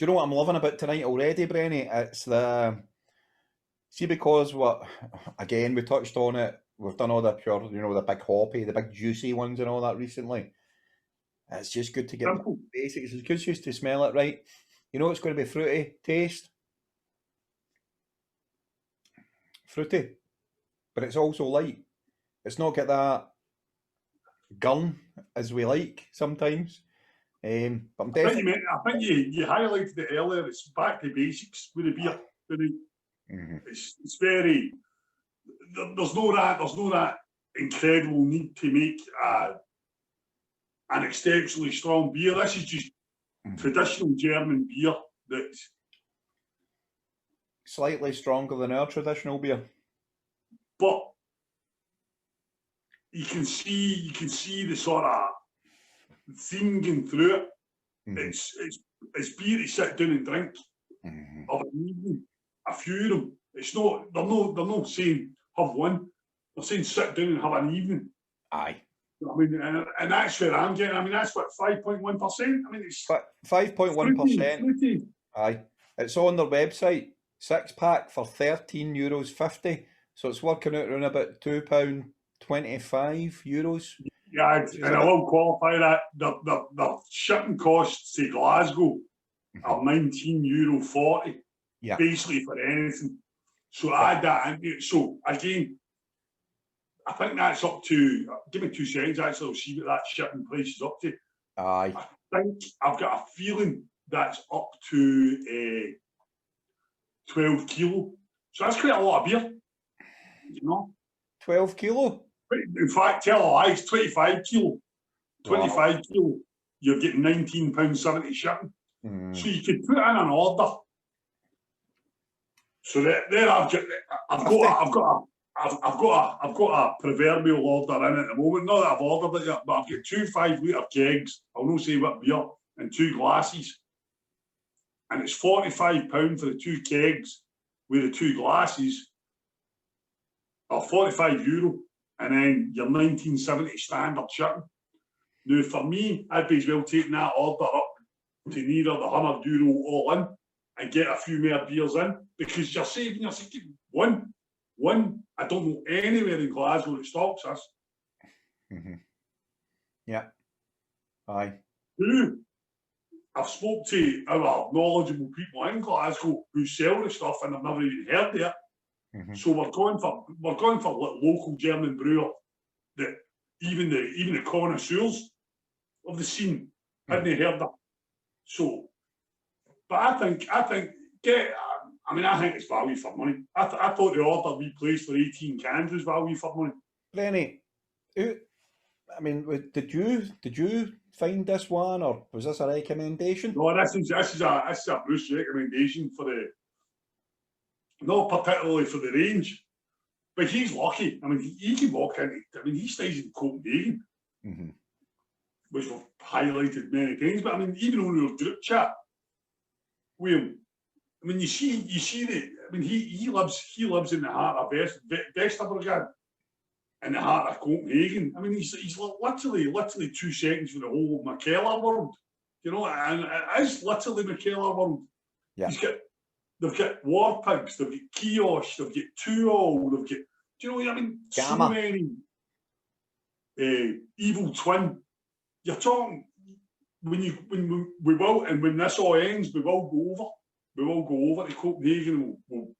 you know what I'm loving about tonight already, Brenny? It's because we touched on it. We've done all the pure, the big hoppy, the big juicy ones and all that recently. It's just good to get the basics. It's good just to smell it right. It's going to be fruity taste. Fruity. But it's also light. It's not got that gun as we like sometimes. But I'm definitely... I think you highlighted it earlier. It's back to basics with the beer. It's very... There's no that incredible need to make an exceptionally strong beer. This is just traditional German beer that's slightly stronger than our traditional beer. But you can see the sort of theme going through it. It's beer to sit down and drink of an evening. A few of them. It's not. They're not saying have one. They're saying sit down and have an evening. Aye. I mean, and that's where I'm getting. I mean, that's what 5.1%. I mean, it's 5.1%. Aye, it's on their website. 6-pack for €13.50. So it's working out around about €2.25. Yeah, and I will qualify that the shipping costs to Glasgow are €19.40. Yeah, basically for anything. So add that into it. So again, I think that's up to, give me 2 seconds actually, I'll see what that shipping price is up to. Aye. I think I've got a feeling that's up to 12 kilo. So that's quite a lot of beer, 12 kilo? In fact, tell a lie, it's 25 kilo. 25 kilo, you're getting £19.70 shipping. So you could put in an order. So there I've got a proverbial order in at the moment. Not that I've ordered it yet, but I've got 2 5-litre kegs. I'll not say what beer, and 2 glasses. And it's £45 for the 2 kegs with the 2 glasses, or €45, and then your £19.70 standard shipping. Now for me, I'd be as well taking that order up to neither the €100 all in and get a few more beers in, because you're saving yourself one. I don't know anywhere in Glasgow that stocks us. Yeah. Aye. 2, I've spoke to our knowledgeable people in Glasgow who sell the stuff and I've never even heard of it. So we're going for local German brewer that even the connoisseurs of the scene hadn't heard of. So, but I think I mean, I think it's value for money. I thought the order we placed for 18 cans was value for money. Brenny, did you find this one, or was this a recommendation? No, this is a Bruce recommendation for not particularly for the range, but he's lucky. I mean, he can walk in. I mean, he stays in Copenhagen, which we've highlighted many times. But I mean, even on our group chat, William, I mean, you see that. I mean, he lives in the heart of Vesterbrogade, in the heart of Copenhagen. I mean, he's literally 2 seconds from the whole of McKellar world, you know, and it is literally McKellar world. Yeah. They've got war pigs, they've got kiosks, they've got Tuol, they've got, do you know what I mean? Gamma. So many evil twin. You're talking when this all ends, we will go over. We will go over to Copenhagen and we'll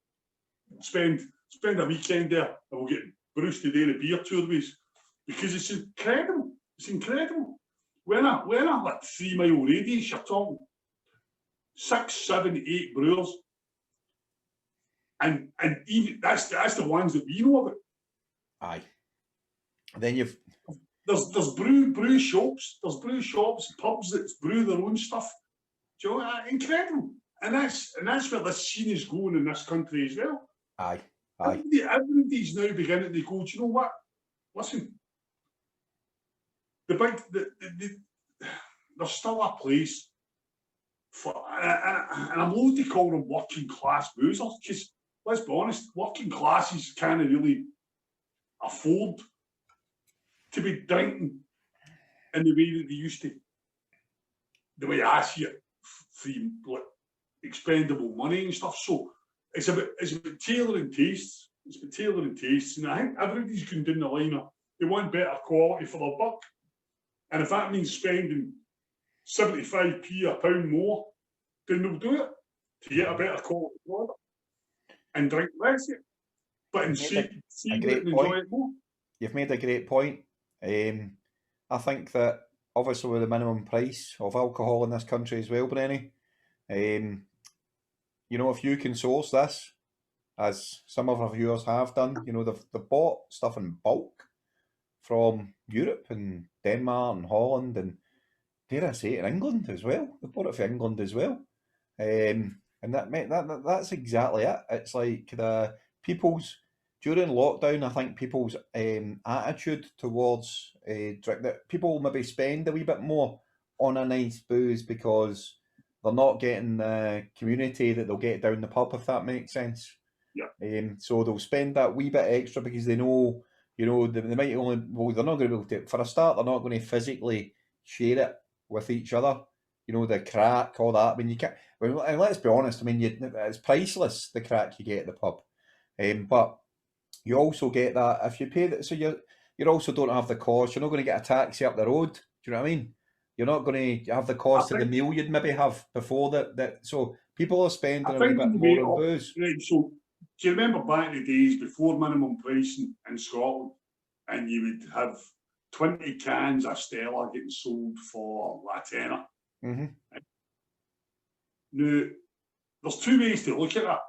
spend a weekend there, and we'll get Bruce to do the beer tour with us, because it's incredible. It's incredible. When I like 3 mile radius, you're talking 6, 7, 8 brewers, and even that's the ones that we know about. Aye. Then there's brew shops. There's brew shops, pubs that brew their own stuff. Do you know, incredible. And that's where this scene is going in this country as well. Aye. Everybody's now beginning to go, do you know what? Listen, there's still a place for, and I'm loath to call them working class boozers, because let's be honest, working classes can't really afford to be drinking in the way that they used to. The way I see it, free, expendable money and stuff. So it's about tailoring tastes. It's about tailoring tastes, and I think everybody's going down the line of they want better quality for their buck, and if that means spending 75p a pound more, then they'll do it to get a better quality product and drink less. But enjoy it more. You've made a great point. I think that obviously with the minimum price of alcohol in this country as well, Brenny, you know, if you can source this, as some of our viewers have done, you know, they've bought stuff in bulk from Europe and Denmark and Holland, and dare I say it, in England as well. They've bought it from England as well. And that's exactly it. It's like the people's, during lockdown, I think people's attitude towards drink, that people maybe spend a wee bit more on a nice booze because they're not getting the community that they'll get down the pub, if that makes sense. Yeah. So they'll spend that wee bit extra because they know, you know, they might only, well, they're not going to be able to, for a start, they're not going to physically share it with each other. You know, the crack, all that. I mean, you can't, and let's be honest, I mean, it's priceless, the crack you get at the pub. But you also get that if you pay that, so you also don't have the cost. You're not going to get a taxi up the road. Do you know what I mean? You're not going to have the cost of the meal you'd maybe have before that. So people are spending a wee bit more on booze. Right, so do you remember back in the days before minimum pricing in Scotland, and you would have 20 cans of Stella getting sold for a tenner? Mm-hmm. Now, there's 2 ways to look at that.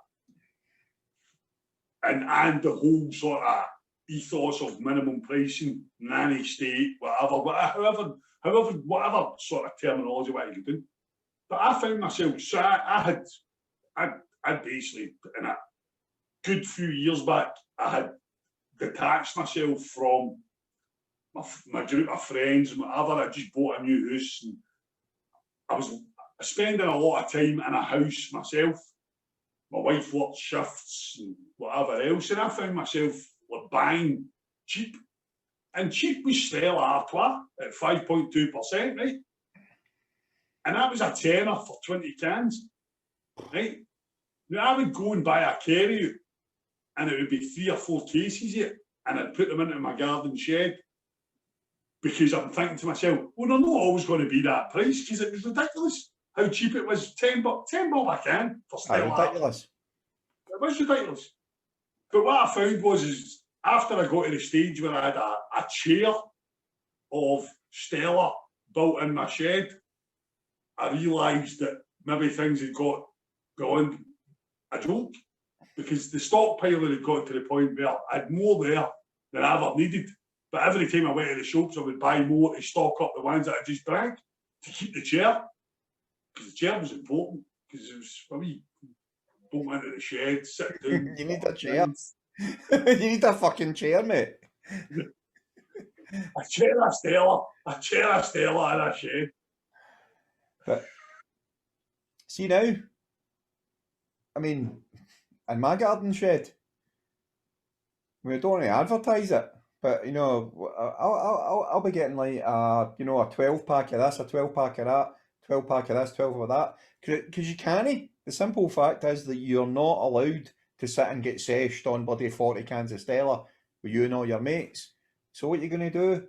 And the whole sort of ethos of minimum pricing, nanny state, whatever sort of terminology, what you do. But I found myself, so I basically, in a good few years back, I had detached myself from my group of friends and whatever. I just bought a new house, and I was spending a lot of time in a house myself. My wife worked shifts and whatever else, and I found myself buying cheap. And cheap was Stella Artois at 5.2%, right? And that was a tenner for 20 cans, right? Now I would go and buy a carry, and it would be 3 or 4 cases here, and I'd put them into my garden shed, because I'm thinking to myself, well, they're not always going to be that price, because it was ridiculous how cheap it was. $10 a can for Stella. Ridiculous. It was ridiculous. But what I found was after I got to the stage where I had a chair of Stella built in my shed, I realised that maybe things had got going a joke, because the stockpiler had got to the point where I had more there than I ever needed. But every time I went to the shops, I would buy more to stock up the ones that I just drank to keep the chair. Because the chair was important. Because it was for me, go into the shed, sit down. You need a chair. You need a fucking chair, mate. A chair, a Stella in a shed. But see now, I mean, in my garden shed, we don't want to advertise it, but you know, I'll be getting like a 12-pack of this, a 12-pack of that, 12-pack of this, 12 of that, because you can't. The simple fact is that you're not allowed to sit and get seshed on bloody 40 cans of Stella with you and all your mates. So what you're going to do,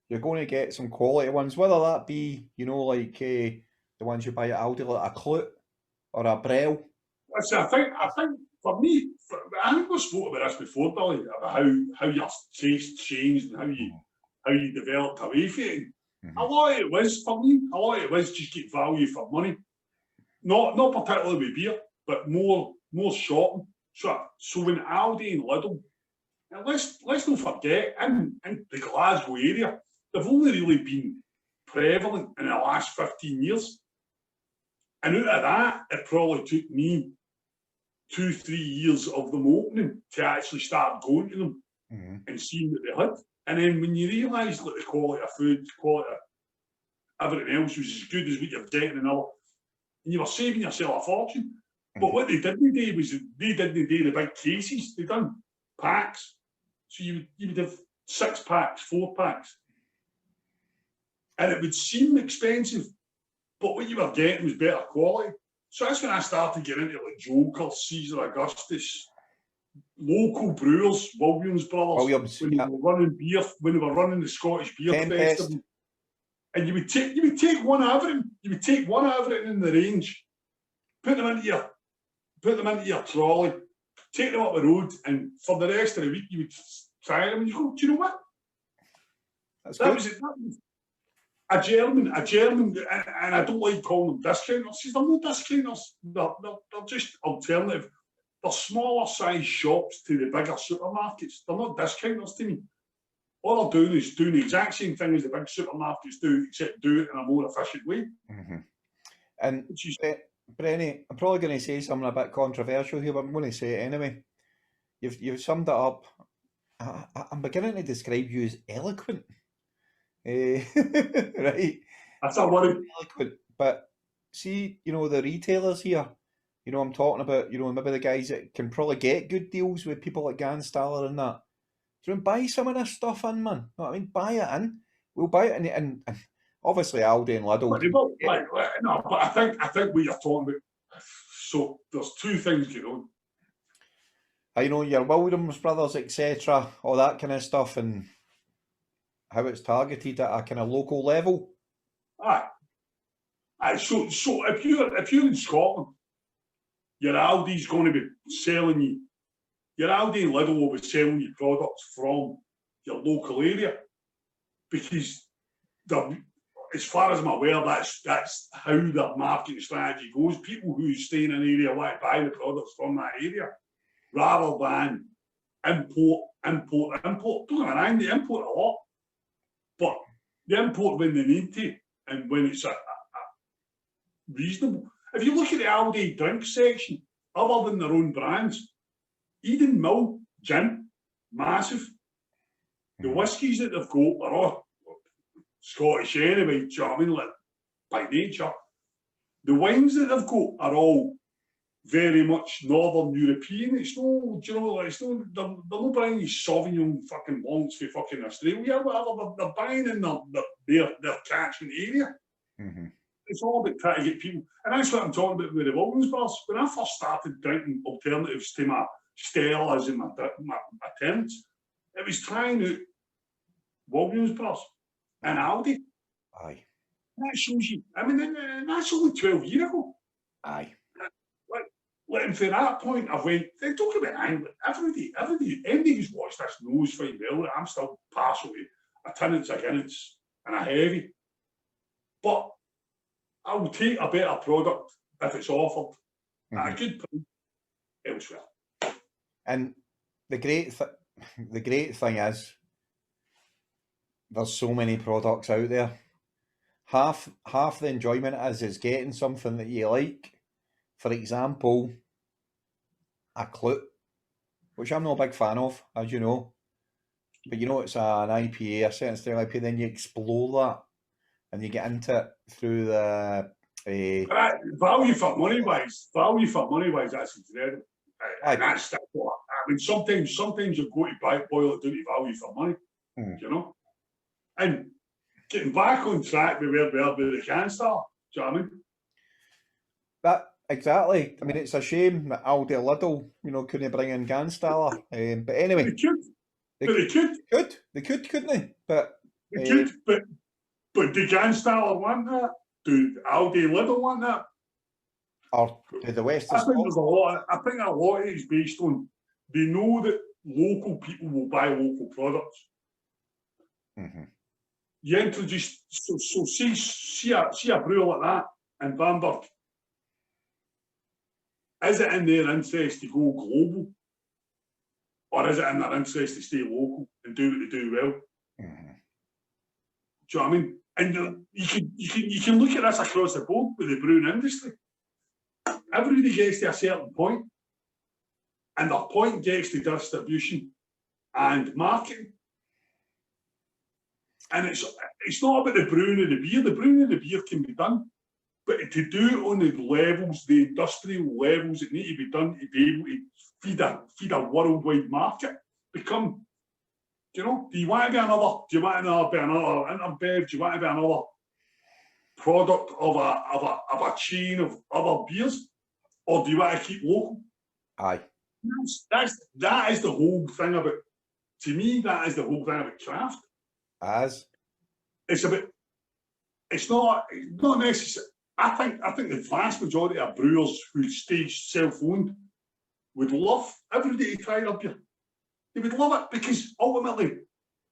you're going to get some quality ones, whether that be, like the ones you buy at Aldi, like a Clute or a Brell. I think for me, I think we spoke about this before, Billy, about how your taste changed and how you developed away from it. Mm-hmm. A lot of it was just get value for money. Not particularly with beer, but more shopping. So when Aldi and Lidl, and let's not forget, in the Glasgow area, they've only really been prevalent in the last 15 years. And out of that, it probably took me 2-3 years of them opening to actually start going to them and seeing what they had. And then when you realise that the quality of food, quality of everything else was as good as what you're getting in other, and you were saving yourself a fortune. But what they didn't do was they didn't do the big cases. They done packs. So you would have 6 packs, 4 packs. And it would seem expensive, but what you were getting was better quality. So that's when I started getting into like Zoigl, Caesar Augustus, local brewers, Williams Brothers, when they were running beer, when they were running the Scottish Beer Festival. And you would take one of everything. You would take one of everything in the range, put them into your trolley, take them up the road, and for the rest of the week you would try them and you go, do you know what? That was a German, and I don't like calling them discounters. They're not discounters. They're just alternative. They're smaller size shops to the bigger supermarkets. They're not discounters to me. All they're doing is doing the exact same thing as the big supermarkets do, except do it in a more efficient way. Mm-hmm. And Brenny, I'm probably going to say something a bit controversial here, but I'm going to say it anyway. You've summed it up. I'm beginning to describe you as eloquent. Right? That's a worry. Eloquent. But see, the retailers here, I'm talking about, maybe the guys that can probably get good deals with people like Ganstaller and that. Do you want to buy some of this stuff in, man? Know what I mean? Buy it in. We'll buy it in, and obviously Aldi and Lidl. No, but I think what you're talking about. So there's 2 things going on. Your Williams Brothers, etc., all that kind of stuff, and how it's targeted at a kind of local level. Aye. So if you're in Scotland, your Aldi's going to be selling you. Your Aldi and Lidl will be selling you products from your local area, because as far as I'm aware, that's how their marketing strategy goes. People who stay in an area want to buy the products from that area, rather than import. Don't get me wrong, they import a lot, but they import when they need to and when it's a reasonable. If you look at the Aldi drink section, other than their own brands, Eden Mill gin, massive. The whiskies that they've got are all Scottish anyway, do you know what I mean? Like, by nature. The wines that they've got are all very much Northern European. It's no, do you know, like, it's no, they're not buying these Sauvignon fucking Blancs for fucking Australia or whatever. They're buying in their catchment area. Mm-hmm. It's all about trying to get people, and that's what I'm talking about with the Williams Brothers. When I first started drinking alternatives to my Stellas and my attempts, it was trying out Williams Brothers and Aldi. Aye. That shows you, I mean, that's only 12 years ago. Aye. And from that point, I've went, don't get me wrong, anybody who's watched this knows fine well that I'm still partial to a Tennent's, a Guinness, and a Heavy. But I will take a better product if it's offered at a good price. elsewhere. And the great thing is, there's so many products out there. Half the enjoyment is getting something that you like. For example, a clute, which I'm not a big fan of, as you know. But you know, it's an IPA, a certain style IPA, then you explore that and you get into it through the... value for money wise, that's incredible. And that's what I mean. Sometimes you've got to boil it down to value for money, you know. And getting back on track with where we are with the Ganstaller, do you know what I mean? That exactly. I mean, it's a shame that Aldi Lidl, you know, couldn't bring in Ganstaller. But anyway, they could. They could, couldn't they? But they could. But do Ganstaller want that? Do Aldi Lidl want that? Or to the west? I think there's a lot. I think a lot of it is based on they know that local people will buy local products. Mm-hmm. You introduce so see a brewer like that in Bamberg. Is it in their interest to go global, or is it in their interest to stay local and do what they do well? Mm-hmm. Do you know what I mean? And you can look at this across the board with the brewing industry. Everybody gets to a certain point, and their point gets to distribution and marketing. And it's not about the brewing of the beer. The brewing of the beer can be done, but to do it on the levels, the industrial levels that need to be done to be able to feed a worldwide market, become, you know, do you want to be another InterBev? Do you want to be another product of a chain of other beers, or do you want to keep local? Aye. That is the whole thing about. To me, that is the whole thing about craft. It's not necessary. I think the vast majority of brewers who stay self-owned would love everybody to try their beer. They would love it because ultimately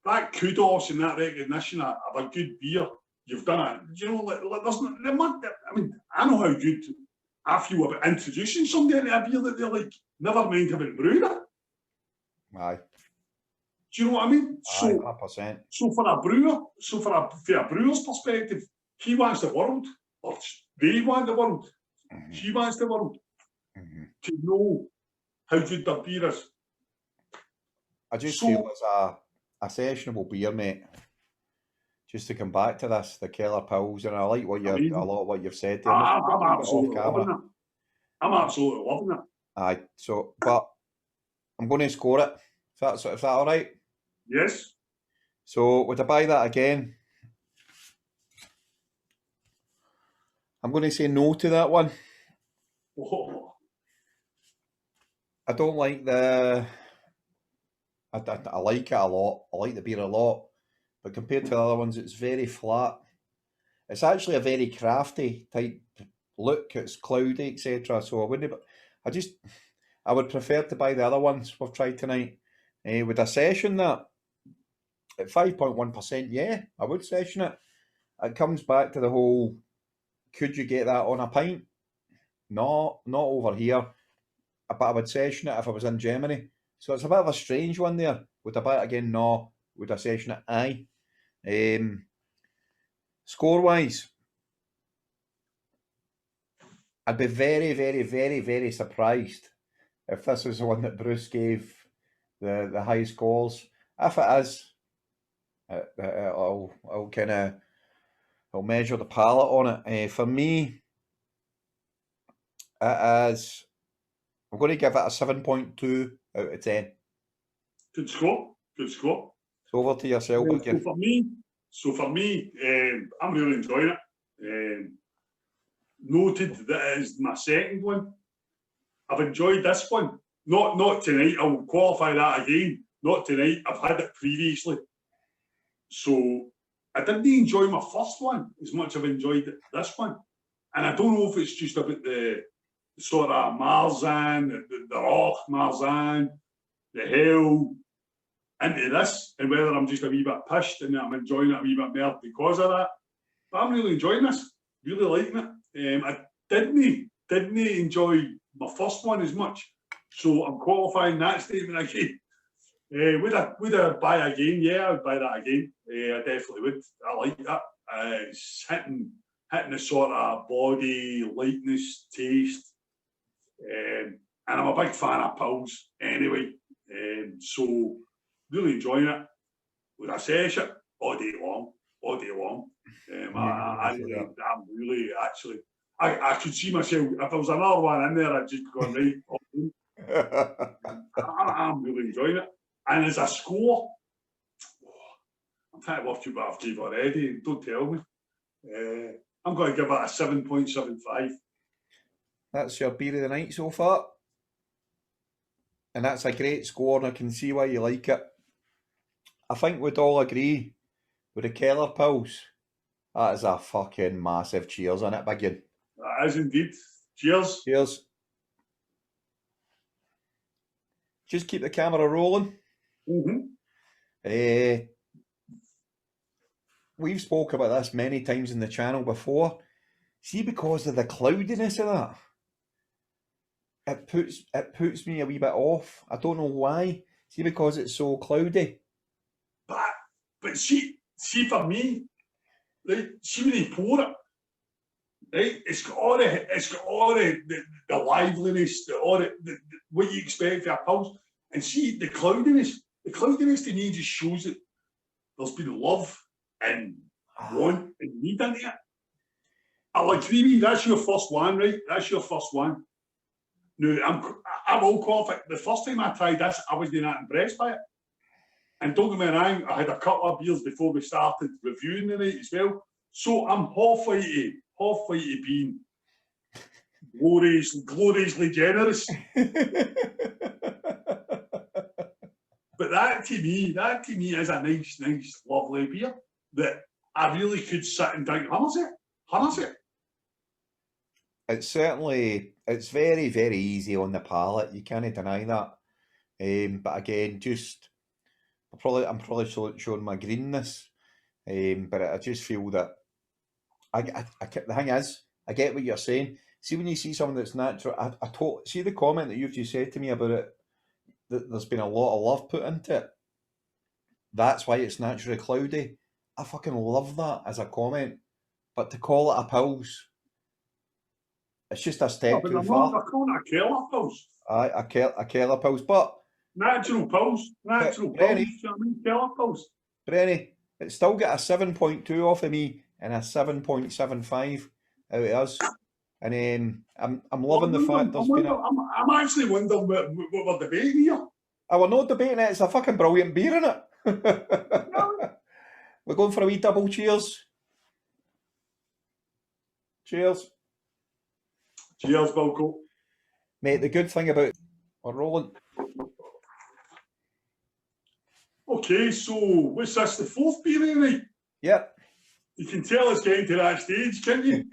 that kudos and that recognition of a good beer, you've done it. You know, there's not, I mean, I know how good I feel about introducing somebody to a beer that they're like, never mind having brewed it. Aye. Do you know what I mean? Aye, 100%. So for a brewer, from a brewer's perspective, he wants the world, or they want the world. Mm-hmm. He wants the world to know how good their beer is. I just feel it's a sessionable beer, mate. Just to come back to this, the Kellerpils, and I like a lot of what you've said there. I'm absolutely loving that. I'm absolutely loving that. Aye, so, but I'm going to score it. Is that all right? Yes. So, would I buy that again? I'm going to say no to that one. Oh. I don't like I like it a lot. I like the beer a lot. But compared to the other ones, it's very flat. It's actually a very crafty type look. It's cloudy, etc. So I would prefer to buy the other ones we've tried tonight. Would I session that? At 5.1%, yeah, I would session it. It comes back to the whole, could you get that on a pint? No, not over here. But I would session it if I was in Germany. So it's a bit of a strange one there. Would I buy it again? No. Would I session it? Aye. Score-wise, I'd be very, very, very, very surprised if this was the one that Bruce gave the high scores. If it is, I'll measure the palate on it. For me, it is. I'm going to give it a 7.2 out of 10. Good score. Good score. So over to yourself again. So for me, I'm really enjoying it. Noted that it is my second one. I've enjoyed this one. Not tonight. I will qualify that again. Not tonight. I've had it previously. So I didn't enjoy my first one as much as I've enjoyed this one. And I don't know if it's just about the sort of Marzan, the Roch Marzan, the Hell into this, and whether I'm just a wee bit pissed and I'm enjoying it a wee bit more because of that. But I'm really enjoying this, really liking it. I didn't enjoy my first one as much, So I'm qualifying that statement again. Would I buy again? Yeah, I would buy that again. I definitely would. I like that. It's hitting the sort of body, lightness, taste. And I'm a big fan of Pils anyway. So really enjoying it. Would I sesh it? All day long. I'm really actually, I could see myself, if there was another one in there, I'd just be going, right. I'm really enjoying it. And as a score, I'm trying to work you what I've gave already. Don't tell me. I'm going to give it a 7.75. That's your beer of the night so far. And that's a great score, and I can see why you like it. I think we'd all agree with the Kellerpils. That is a fucking massive cheers on it, big one. That is indeed. Cheers. Cheers. Just keep the camera rolling. We've spoke about this many times in the channel before. See, because of the cloudiness of that, it puts me a wee bit off. I don't know why. See, because it's so cloudy. But see for me, right? See when you pour it, right? It's got all the liveliness, what you expect for a Pils. And see the cloudiness. The cloudiness to me just shows that there's been love and want and need into it. I like Creamy. That's your first one, right? That's your first one. No, I'm all qualified. The first time I tried this, I wasn't that impressed by it. And don't get me wrong, I had a couple of beers before we started reviewing the night as well. So I'm halfway to being gloriously generous. But that to me is a nice, lovely beer that I really could sit and drink hundreds of it. It's very, very easy on the palate. You can't deny that. But again, I'm probably showing my greenness. But I just feel that the thing is, I get what you're saying. See, when you see something that's natural, see the comment that you've just said to me about it, that there's been a lot of love put into it. That's why it's naturally cloudy. I fucking love that as a comment. But to call it a Pils, it's just a step too far. They're calling it a Kellerpils. Aye, a Kellerpils, but natural Pils. Brenny, You know what I mean? Kellerpils. Brenny, it's still got a 7.2 off of me and a 7.75 out of us. And I'm loving the fact there's been I'm actually wondering what we're debating here. We're not debating it. It's a fucking brilliant beer, isn't it? We're going for a wee double cheers. Cheers. Cheers, Bilko. Mate, the good thing about we're rolling. Okay, so what's this, the fourth beer of the night? Yep. You can tell it's getting to that stage, can't you?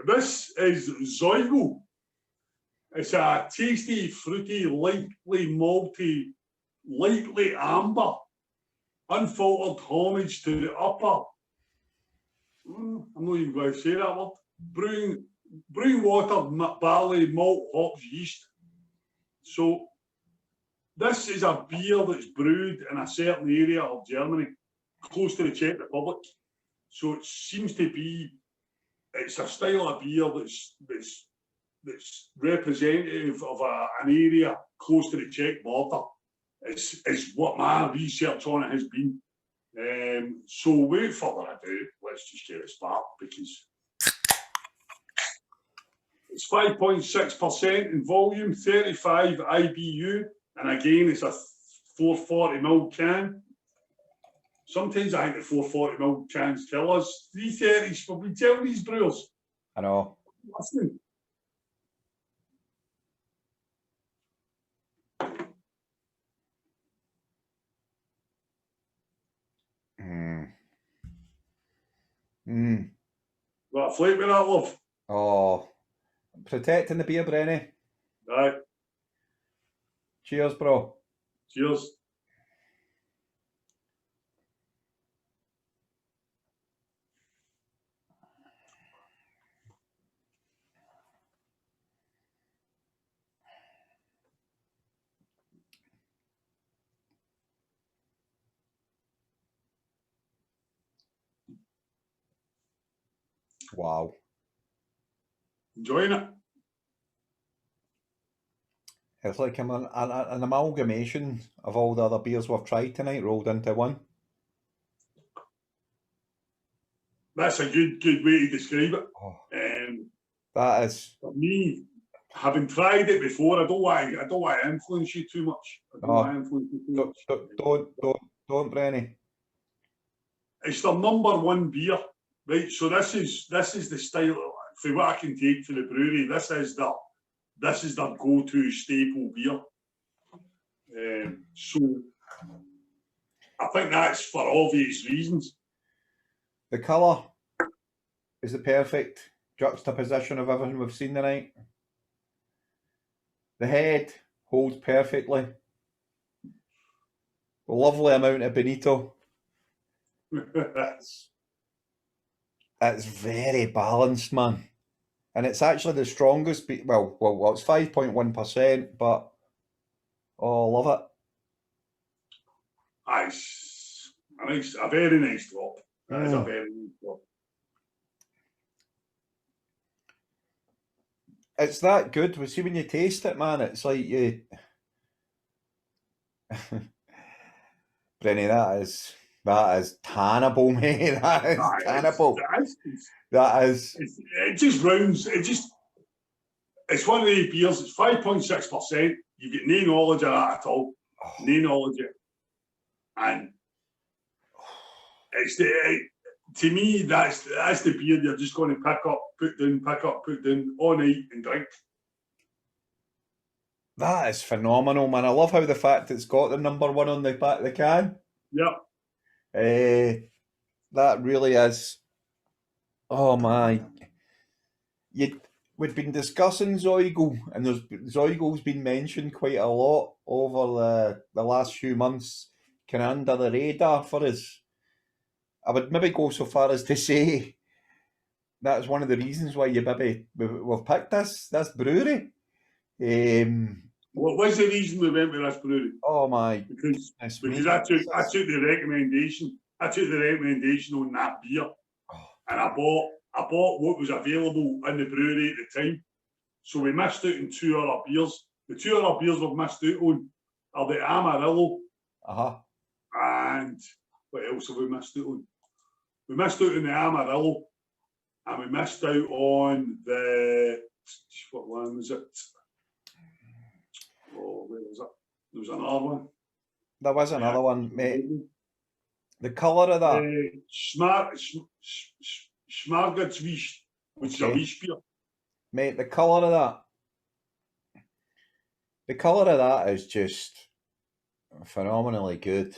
This is Zoigl. It's a tasty, fruity, lightly malty, lightly amber, unfiltered homage to the upper. I'm not even going to say that word. Brewing water, barley, malt, hops, yeast. So this is a beer that's brewed in a certain area of Germany, close to the Czech Republic. So it seems to be, it's a style of beer that's representative of an area close to the Czech border. Is what my research on it has been. So without further ado, let's just get it started because it's 5.6% in volume, 35 IBU, and again it's a 440ml can. Sometimes I think the 440ml cans kill us. 330s, but we tell these brewers. I know. Listen. Got a flake with that, love? Oh, protecting the beer, Brenny. Right. Cheers, bro. Cheers. Wow. Enjoying it. It's like an amalgamation of all the other beers we've tried tonight rolled into one. That's a good way to describe it. Oh, For that is. me, having tried it before, I don't want to influence you too much. Don't, Brenny. It's the number one beer, right? So this is the style. For what I can take for the brewery, this is the go-to staple beer. So I think that's for obvious reasons. The colour is the perfect juxtaposition of everything we've seen tonight. The head holds perfectly. A lovely amount of bonito. It's very balanced, man. And it's actually the strongest, well, it's 5.1%, but oh, I love it. It's a very nice drop. That is a very nice drop. It's that good. We see when you taste it, man, it's like you... Brenny, that is tannable, mate. That is tannable. That is. It just rounds. It's one of the beers. It's 5.6%. You get no knowledge of that at all. No knowledge of it. And it's to me, that's the beer you're just going to pick up, put down all night and drink. That is phenomenal, man. I love how the fact it's got the number one on the back of the can. Yep. That really is. Oh my. We'd been discussing Zoigl, and Zoigl's been mentioned quite a lot over the last few months, kind of under the radar for us. I would maybe go so far as to say that's one of the reasons why we've picked this brewery. What was the reason we went with this brewery? Oh my! Because I took the recommendation. I took the recommendation on that beer, and I bought what was available in the brewery at the time. So we missed out on two other beers. The two other beers we've missed out on are the Amarillo. And what else have we missed out on? We missed out on the Amarillo, and we missed out on the, what one was it? Oh, where was it? There was another one. There was another one, mate. The colour of that. Schmargatzwisch, which is a Wish beer. Mate, the colour of that. The colour of that is just phenomenally good.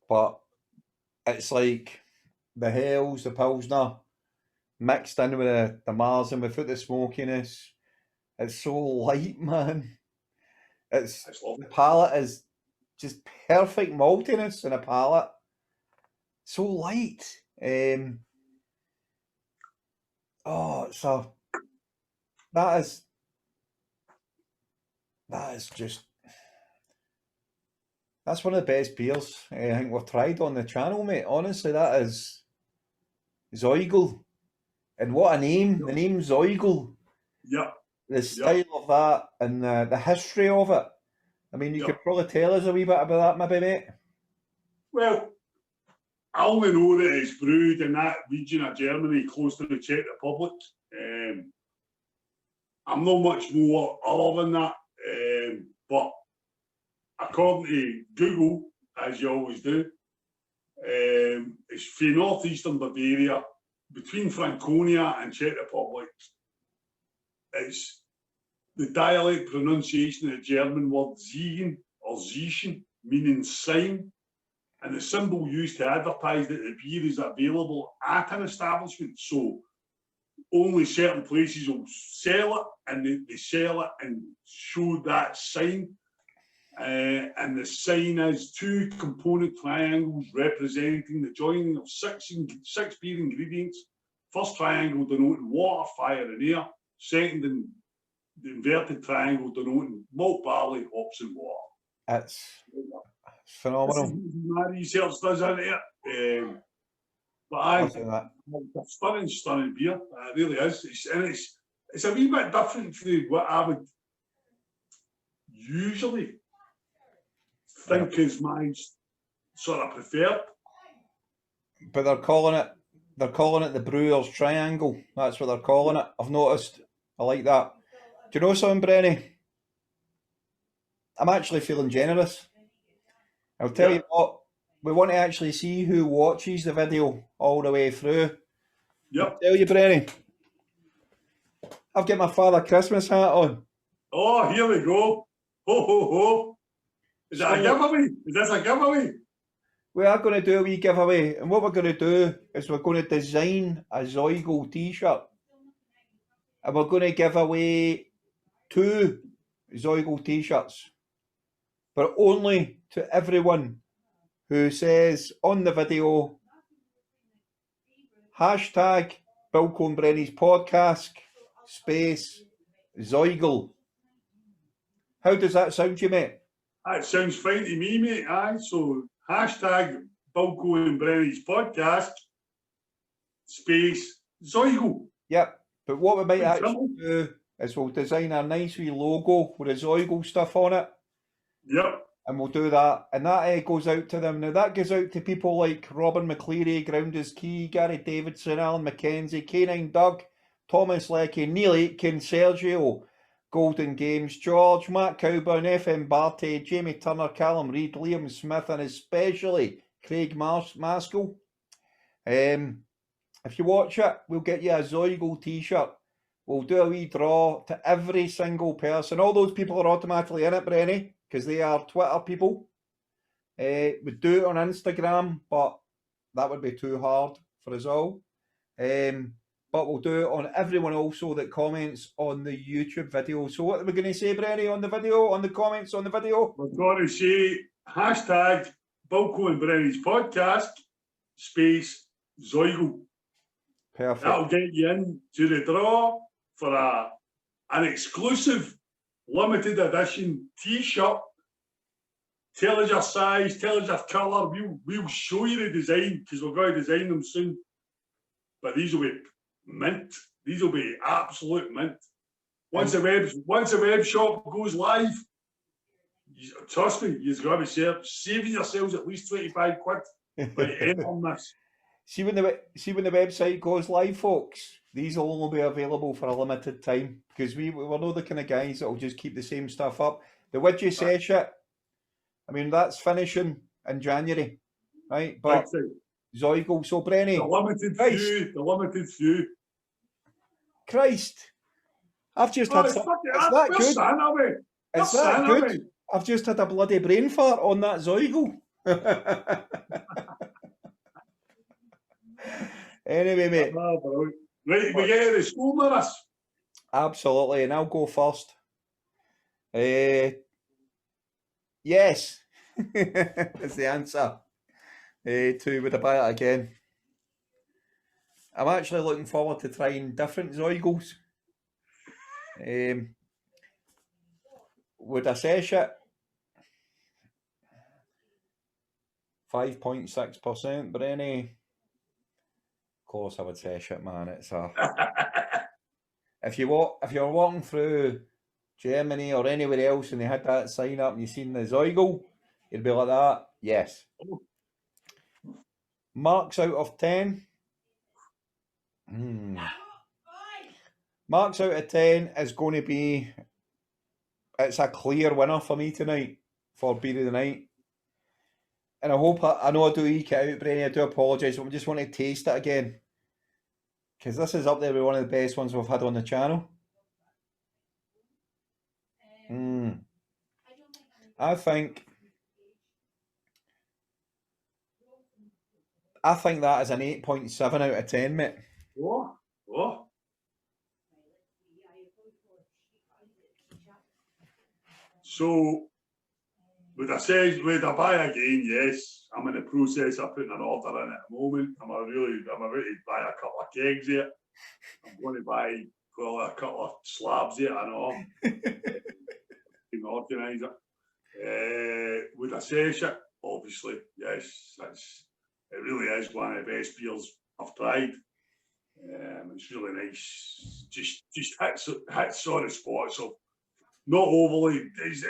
But it's like the Hells, the Pilsner, mixed in with the Mars and without the smokiness. It's so light, man. The palate is just perfect maltiness in a palate. So light. That is just, that's one of the best beers I think we've tried on the channel, mate. Honestly, that is Zoigl. And what a name. The name Zoigl. Yeah. The style of that and the history of it. I mean, you could probably tell us a wee bit about that, maybe, mate. Well, I only know that it's brewed in that region of Germany, close to the Czech Republic. I'm not much more other than that. But according to Google, as you always do, it's from northeastern Bavaria, between Franconia and Czech Republic. It's the dialect pronunciation of the German word Ziegen or Zischen, meaning sign, and the symbol used to advertise that the beer is available at an establishment. So only certain places will sell it, and they sell it and show that sign. And the sign is two component triangles representing the joining of six beer ingredients. First triangle denoting water, fire, and air. Second, in the inverted triangle denoting malt, barley, hops, and water. It's phenomenal. My research does in there. But Listen to that. it's a stunning beer. It really is. It's a wee bit different from what I would usually think is my sort of preferred. But they're calling it the Brewer's Triangle. That's what they're calling it. I've noticed. I like that. Do you know something, Brenny? I'm actually feeling generous. I'll tell you what, we want to actually see who watches the video all the way through. Yep. I'll tell you, Brenny, I've got my Father Christmas hat on. Oh, here we go. Ho, ho, ho. Is that a giveaway? Is this a giveaway? We are going to do a wee giveaway, and what we're going to do is we're going to design a Zoigl t-shirt, and we're going to give away 2 Zoigl t-shirts, but only to everyone who says on the video hashtag Bilko and Brenny's podcast space Zoigl. How does that sound to you, mate? That sounds fine to me, mate. Aye, so hashtag Bilko and Brenny's podcast space Zoigl. Yep. But what we might actually do is we'll design a nice wee logo with the Zoigl stuff on it. Yep. And we'll do that. And that goes out to them. Now, that goes out to people like Robin McCleary, Grounders Key, Gary Davidson, Alan McKenzie, K9 Doug, Thomas Leckie, Neil Aitken, Sergio, Golden Games, George, Matt Cowburn, FM Barty, Jamie Turner, Callum Reid, Liam Smith, and especially Craig Maskell. If you watch it, we'll get you a Zoigl t-shirt. We'll do a wee draw to every single person. All those people are automatically in it, Brenny, because they are Twitter people. We'd do it on Instagram, but that would be too hard for us all. But we'll do it on everyone also that comments on the YouTube video. So what are we going to say, Brenny, on the video, on the comments on the video? We're going to say hashtag Bilko and Brenny's podcast space Zoigl. Perfect. That'll get you into the draw for an exclusive limited edition t-shirt. Tell us your size, tell us your colour. We'll show you the design because we're going to design them soon. But these will be mint. These will be absolute mint. Once the web shop goes live, trust me, you've got to be saving yourselves at least 25 quid by entering this. See when the website goes live, folks, these will only be available for a limited time because we're not the kind of guys that will just keep the same stuff up. The Would You Say shit, I mean, that's finishing in January, right? But Zoigl, so Brenny. The limited few. Christ. I've just had some, is that good? Is that good? I've just had a bloody brain fart on that Zoigl. Anyway, mate. Right, we get to the school with us. Absolutely, and I'll go first. Yes, is the answer. Would I buy it again? I'm actually looking forward to trying different Zoigls. Would I sesh it? 5.6%, Brenny. Of course I would sesh it, man. It's a if you're walking through Germany or anywhere else and they had that sign up and you seen the Zoigl, you'd be like that. Yes. Marks out of 10. Marks out of 10 is going to be, it's a clear winner for me tonight for Beer of the Night. And I hope, I know I do eke it out, Brenny, I do apologise, but I just want to taste it again. Because this is up there with one of the best ones we've had on the channel. I think that is an 8.7 out of 10, mate. What? So, would I buy again? Yes. I'm in the process of putting an order in at the moment. I'm ready to buy a couple of kegs here. I'm going to buy a couple of slabs here, I know. Organise it. Would I say it? Obviously, yes. It really is one of the best beers I've tried. It's really nice. Just hits sort of spots. So not overly. There's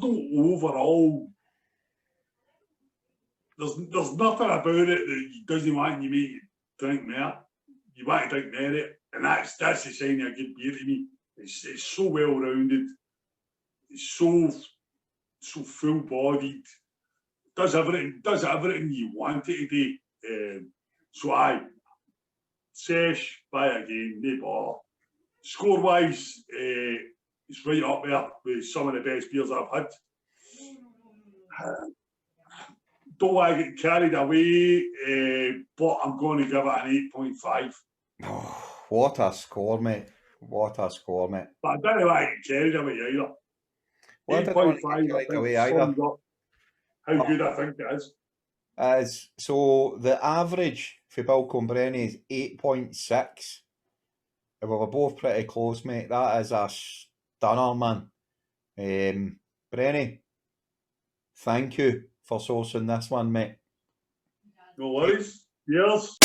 no overall. There's nothing about it that doesn't want you to drink more. You want to drink more of it, and that's the sign of a good beer to me. It's so well rounded. It's so full bodied. Does everything you want it to do. So I sesh by again, no bother. Score wise, it's right up there with some of the best beers I've had. Don't want to get carried away, but I'm going to give it an 8.5. Oh, what a score, mate. What a score, mate. But I don't want to get carried away either. Well, I don't want to get carried away either. How good I think it is. So the average for Bilko and Brenny is 8.6. We were both pretty close, mate. That is a stunner, man. Brenny, thank you for sourcing this one, mate. No worries. Cheers.